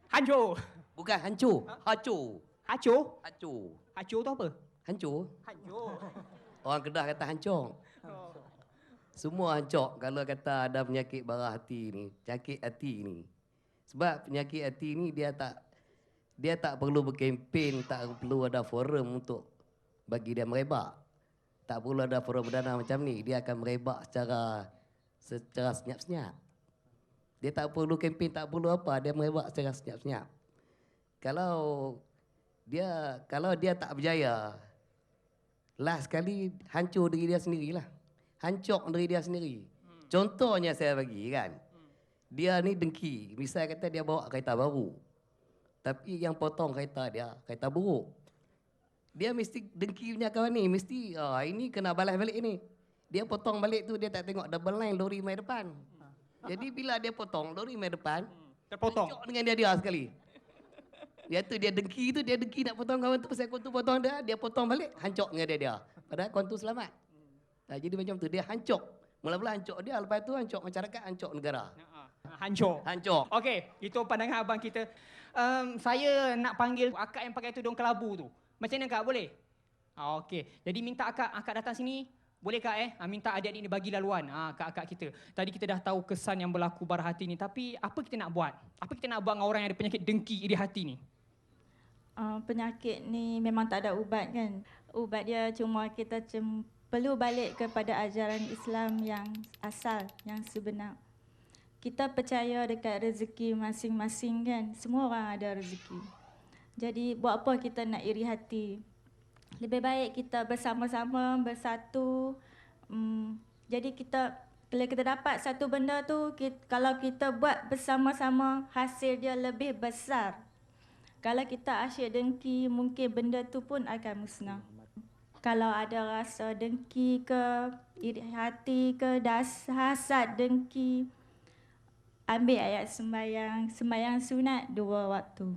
Hancur. Bukan hancur, hancur. Hancur? Hancur. Hancur tu apa? Hancur. Hancur. Orang Kedah kata hancur. Semua hancur kalau kata ada penyakit bara hati ni, penyakit hati ni. Sebab penyakit hati ni dia tak perlu berkempen, tak perlu ada forum untuk bagi dia merebak. Tak perlu ada forum perdana macam ni, dia akan merebak secara senyap-senyap. Dia tak perlu kempen, tak perlu apa, dia merebak secara senyap-senyap. Kalau dia tak berjaya, last sekali hancur diri dia sendirilah. Hancur diri dia sendiri. Contohnya saya bagi kan. Dia ni dengki. Misal kata dia bawa kereta baru. Tapi yang potong kereta dia, kereta buruk. Dia mesti dengki punya kawan ni. Mesti, ini kena balas balik ni. Dia potong balik tu, dia tak tengok double line lori mai depan. Jadi bila dia potong lori mai depan, terpotong hancur dengan dia sekali. Dia dengki tu, dia dengki nak potong kawan tu. Pasal kawan tu potong dia potong balik, hancur dengan dia. Padahal kawan tu selamat. Jadi macam tu, dia hancur. Mula-mula hancur dia, lepas tu hancur masyarakat, hancur negara. Hancur. Hancur. Okey, itu pandangan abang kita. Saya nak panggil akak yang pakai tudung kelabu tu. Macam mana kak, boleh? Okey, jadi minta akak datang sini. Boleh kak minta adik-adik ni bagi laluan akak-akak kita. Tadi kita dah tahu kesan yang berlaku bara hati ni. Tapi apa kita nak buat? Apa kita nak buat dengan orang yang ada penyakit dengki iri hati ni? Penyakit ni memang tak ada ubat kan. Ubat dia cuma kita perlu balik kepada ajaran Islam yang asal, yang sebenar. kita percaya dekat rezeki masing-masing kan. Semua orang ada rezeki. Jadi buat apa kita nak iri hati? Lebih baik kita bersama-sama, bersatu. Jadi bila kita dapat satu benda tu, kalau kita buat bersama-sama, hasil dia lebih besar. Kalau kita asyik dengki, mungkin benda tu pun akan musnah. Kalau ada rasa dengki ke, iri hati ke, hasad, dengki, ambil ayat sembahyang sunat 2 waktu.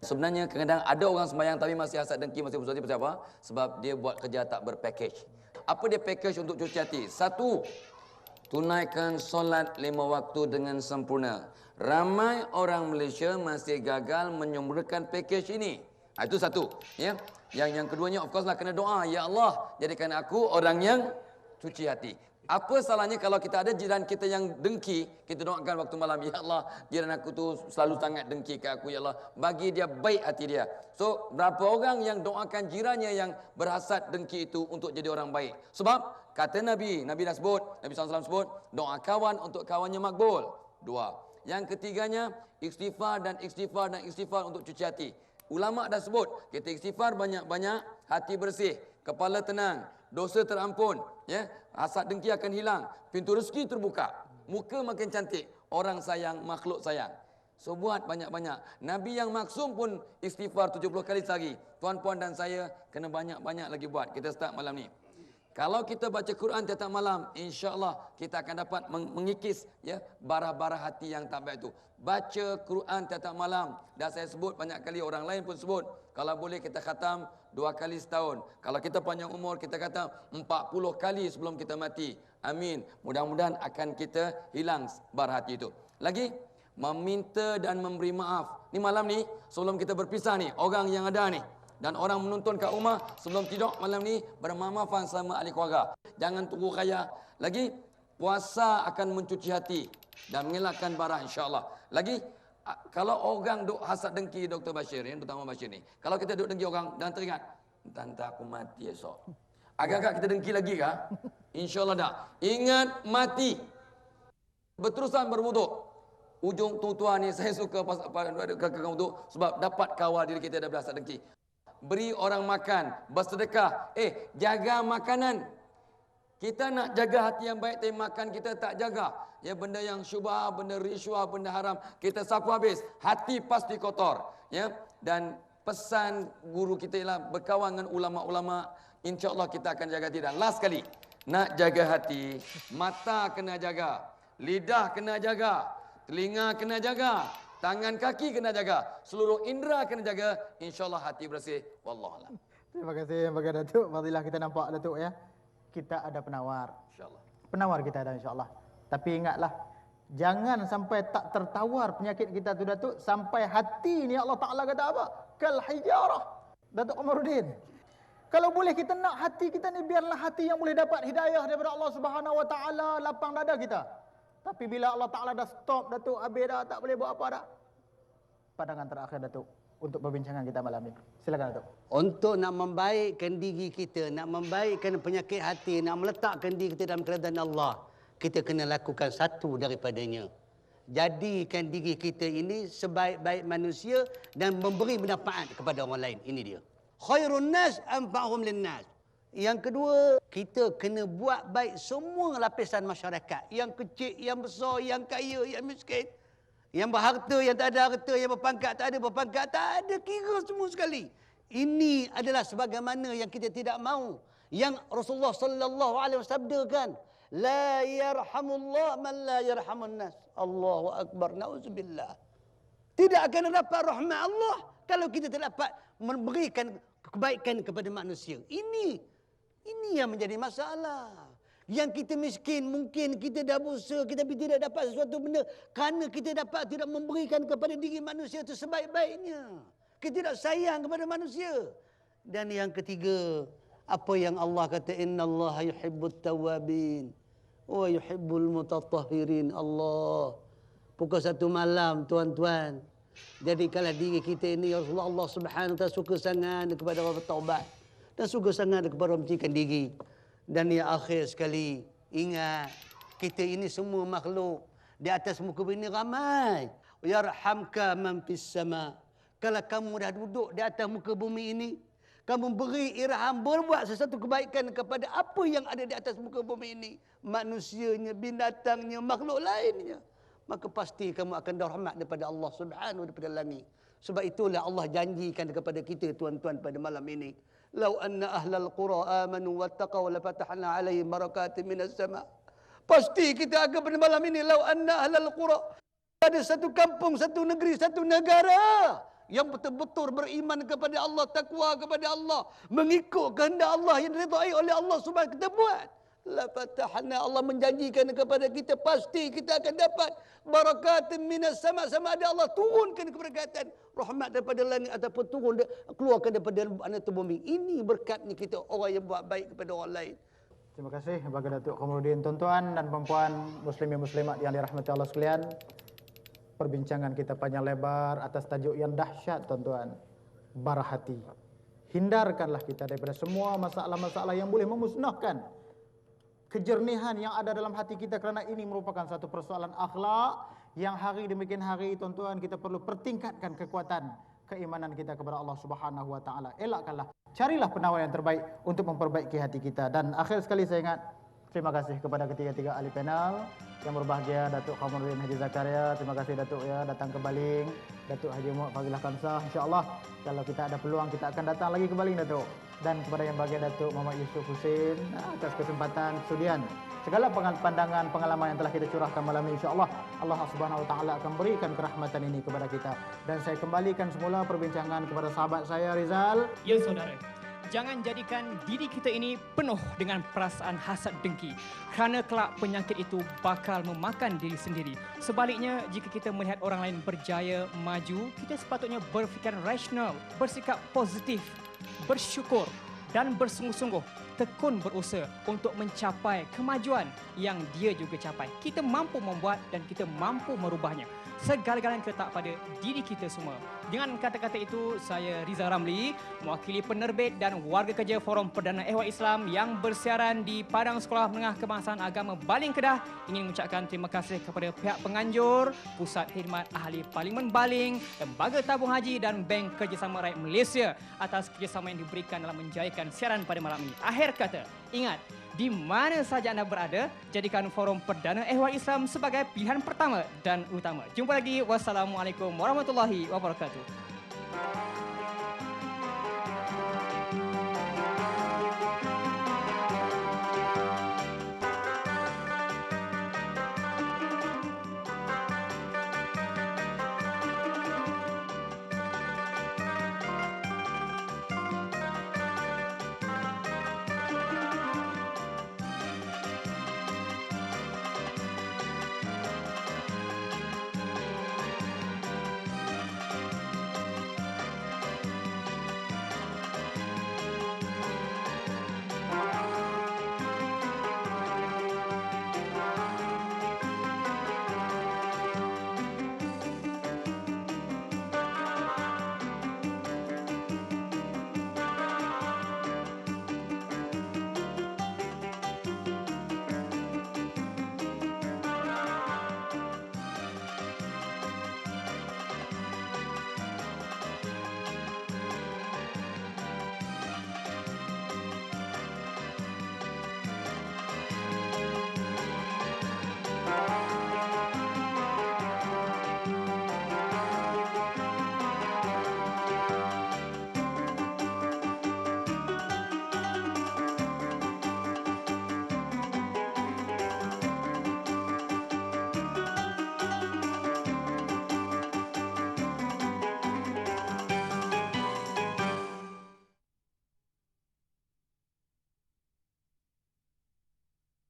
Sebenarnya kadang-kadang ada orang sembahyang tapi masih hasad dengki, masih bersuara pasal apa? Sebab dia buat kerja tak berpackage. Apa dia package untuk cuci hati? 1, tunaikan solat 5 waktu dengan sempurna. Ramai orang Malaysia masih gagal menyempurnakan package ini. Itu satu. Ya. Yang keduanya of course lah kena doa. Ya Allah, jadikan aku orang yang cuci hati. Apa salahnya kalau kita ada jiran kita yang dengki, kita doakan waktu malam, ya Allah, jiran aku tu selalu sangat dengki ke aku, ya Allah, bagi dia baik hati dia. So, berapa orang yang doakan jirannya yang berhasad dengki itu untuk jadi orang baik? Sebab kata Nabi dah sebut, Nabi SAW sebut, doa kawan untuk kawannya makbul. 2. Yang ketiganya, istighfar dan istighfar untuk cuci hati. Ulama dah sebut, kita istighfar banyak-banyak, hati bersih, kepala tenang, dosa terampun, ya, hasad dengki akan hilang, pintu rezeki terbuka, muka makin cantik, orang sayang, makhluk sayang. So buat banyak-banyak. Nabi yang maksum pun istighfar 70 kali sehari. Tuan-puan dan saya kena banyak-banyak lagi buat. Kita start malam ni. Kalau kita baca Quran tiap malam, insya-Allah kita akan dapat mengikis ya bara-bara hati yang tak baik itu. Baca Quran tiap malam. Dah saya sebut banyak kali, orang lain pun sebut. Kalau boleh kita khatam 2 kali setahun. Kalau kita panjang umur, kita khatam 40 kali sebelum kita mati. Amin. Mudah-mudahan akan kita hilang bara hati itu. Lagi, meminta dan memberi maaf. Ni malam ni, sebelum kita berpisah ni, orang yang ada ni dan orang menonton kat rumah sebelum tidur malam ni, bermaaf-maafan sama ahli keluarga. Jangan tunggu raya. Lagi, puasa akan mencuci hati dan mengelakkan bara insya-Allah. Lagi, kalau orang duk hasad dengki Dr. Bashir, Dr. Ahmad Bashir ni, kalau kita duk dengki orang dan teringat, tante aku mati esok. Agak-agak kita dengki lagi kah? Insya-Allah dah. Ingat mati. Berterusan berwuduk. Ujung tuan-tuan ni saya suka kakak tu sebab dapat kawal diri kita daripada hasad dengki. Beri orang makan, bersedekah. Jaga makanan. Kita nak jaga hati yang baik, tapi makan kita tak jaga. Ya, benda yang syubhah, benda riswah, benda haram, kita sapu habis. Hati pasti kotor. Ya, dan pesan guru kita ialah berkawan dengan ulama-ulama. InsyaAllah kita akan jaga hati. Dan last sekali, nak jaga hati, mata kena jaga, lidah kena jaga, telinga kena jaga, tangan kaki kena jaga, seluruh indera kena jaga, insyaAllah hati bersih. Wallahualam. Terima kasih bagi Datuk. Fadilah kita nampak Datuk ya. Kita ada penawar. InsyaAllah. Penawar kita ada insyaAllah. Tapi ingatlah, jangan sampai tak tertawar penyakit kita tu Datuk, sampai hati ni Allah Ta'ala kata apa? Kal hijarah. Datuk Qamaruddin. Kalau boleh kita nak hati kita ni biarlah hati yang boleh dapat hidayah daripada Allah Subhanahu Wa Ta'ala, lapang dada kita. Tapi bila Allah Ta'ala dah stop Datuk, habis dah, tak boleh buat apa dah. Pandangan terakhir Datuk untuk perbincangan kita malam ni. Silakan Datuk. Untuk nak membaikkan diri kita, nak membaikkan penyakit hati, nak meletakkan diri kita dalam keadaan Allah, kita kena lakukan satu daripadanya. Jadikan diri kita ini sebaik-baik manusia dan memberi manfaat kepada orang lain. Ini dia. Khairun nas anfa'uhum linnas. Yang kedua, kita kena buat baik semua lapisan masyarakat. Yang kecil, yang besar, yang kaya, yang miskin. Yang berharta, yang tak ada harta, yang berpangkat, tak ada berpangkat, tak ada kira semua sekali. Ini adalah sebagaimana yang kita tidak mahu. Yang Rasulullah sallallahu alaihi wasallam sabdakan, la yarhamullah man la yarhamun nas. Allahu akbar, nauzubillah. Tidak akan dapat rahmat Allah kalau kita tidak dapat memberikan kebaikan kepada manusia. Ini yang menjadi masalah. Yang kita miskin, mungkin kita dah berusaha, kita tidak dapat sesuatu benda kerana kita tidak memberikan kepada diri manusia itu sebaik-baiknya. Kita tidak sayang kepada manusia. Dan yang ketiga, apa yang Allah kata, innallaha yuhibbut tawabin wa yuhibbul mutatahhirin. Allah. Pukul 1 malam, tuan-tuan, jadikanlah diri kita ini, ya Rasulullah, Allah Subhanahu wa taala suka sangat kepada orang bertaubat dan suka sangat kepada orang mencikan diri. Dan yang akhir sekali, ingat, kita ini semua makhluk Di atas muka bumi ini ramai. Yarhamka man fis sama. Kalau kamu dah duduk di atas muka bumi ini, kamu beri irham, berbuat sesuatu kebaikan kepada apa yang ada di atas muka bumi ini. Manusianya, binatangnya, makhluk lainnya. Maka pasti kamu akan dirahmat daripada Allah Subhanahu daripada langit. Sebab itulah Allah janjikan kepada kita tuan-tuan pada malam ini. Lau anna ahlal qura amanu wattaqaw la fatahna alaihim barakatin minas sama. Pasti kita akan pada malam ini. Lau anna ahlal qura. Ada satu kampung, satu negeri, satu negara yang betul-betul beriman kepada Allah, takwa kepada Allah, mengikut kehendak Allah yang diridai oleh Allah Subhanahu kita buat. La fatahna, Allah menjanjikan kepada kita pasti kita akan dapat barakatun minas sama, sama ada Allah turunkan keberkatan, rahmat daripada langit ataupun turun keluarkan daripada anak bumi. Ini berkatnya kita orang yang buat baik kepada orang lain. Terima kasih kepada Datuk Kamarudin. Tuan-tuan dan puan-puan muslimin muslimat yang dirahmati Allah sekalian. Perbincangan kita panjang lebar atas tajuk yang dahsyat, tuan-tuan. Bara hati. Hindarkanlah kita daripada semua masalah-masalah yang boleh memusnahkan kejernihan yang ada dalam hati kita, kerana ini merupakan satu persoalan akhlak yang hari demikian hari, tuan-tuan, kita perlu pertingkatkan kekuatan keimanan kita kepada Allah Subhanahu wa taala. Elakkanlah, carilah penawar yang terbaik untuk memperbaiki hati kita. Dan akhir sekali saya ingat, terima kasih kepada ketiga-tiga ahli panel yang berbahagia, Datuk Kamarudin Haji Zakaria, terima kasih Datuk ya datang ke Baling, Datuk Haji Muhammad Fadilah Kamsah. Insya-Allah kalau kita ada peluang kita akan datang lagi ke Baling, Datuk. Dan kepada yang bahagia Datuk Muhammad Yusuf Hussein atas kesempatan studian. Segala pandangan, pengalaman yang telah kita curahkan malam ini, insya-Allah Allah Subhanahu wa taala akan berikan kerahmatan ini kepada kita. Dan saya kembalikan semula perbincangan kepada sahabat saya Rizal. Ya saudara, jangan jadikan diri kita ini penuh dengan perasaan hasad dengki, kerana kelak penyakit itu bakal memakan diri sendiri. Sebaliknya, jika kita melihat orang lain berjaya, maju, kita sepatutnya berfikir rasional, bersikap positif, bersyukur dan bersungguh-sungguh tekun berusaha untuk mencapai kemajuan yang dia juga capai. Kita mampu membuat dan kita mampu merubahnya. Segala-galanya terletak pada diri kita semua. Dengan kata-kata itu, saya Riza Ramli, mewakili penerbit dan warga kerja Forum Perdana Ehwal Islam yang bersiaran di Padang Sekolah Menengah Kebangsaan Agama Baling Kedah, ingin mengucapkan terima kasih kepada pihak penganjur, Pusat Khidmat Ahli Parlimen Baling, Lembaga Tabung Haji dan Bank Kerjasama Rakyat Malaysia atas kerjasama yang diberikan dalam menjayakan siaran pada malam ini. Akhir kata, ingat, di mana saja anda berada, jadikan Forum Perdana Ehwal Islam sebagai pilihan pertama dan utama. Jumpa lagi. Wassalamualaikum warahmatullahi wabarakatuh.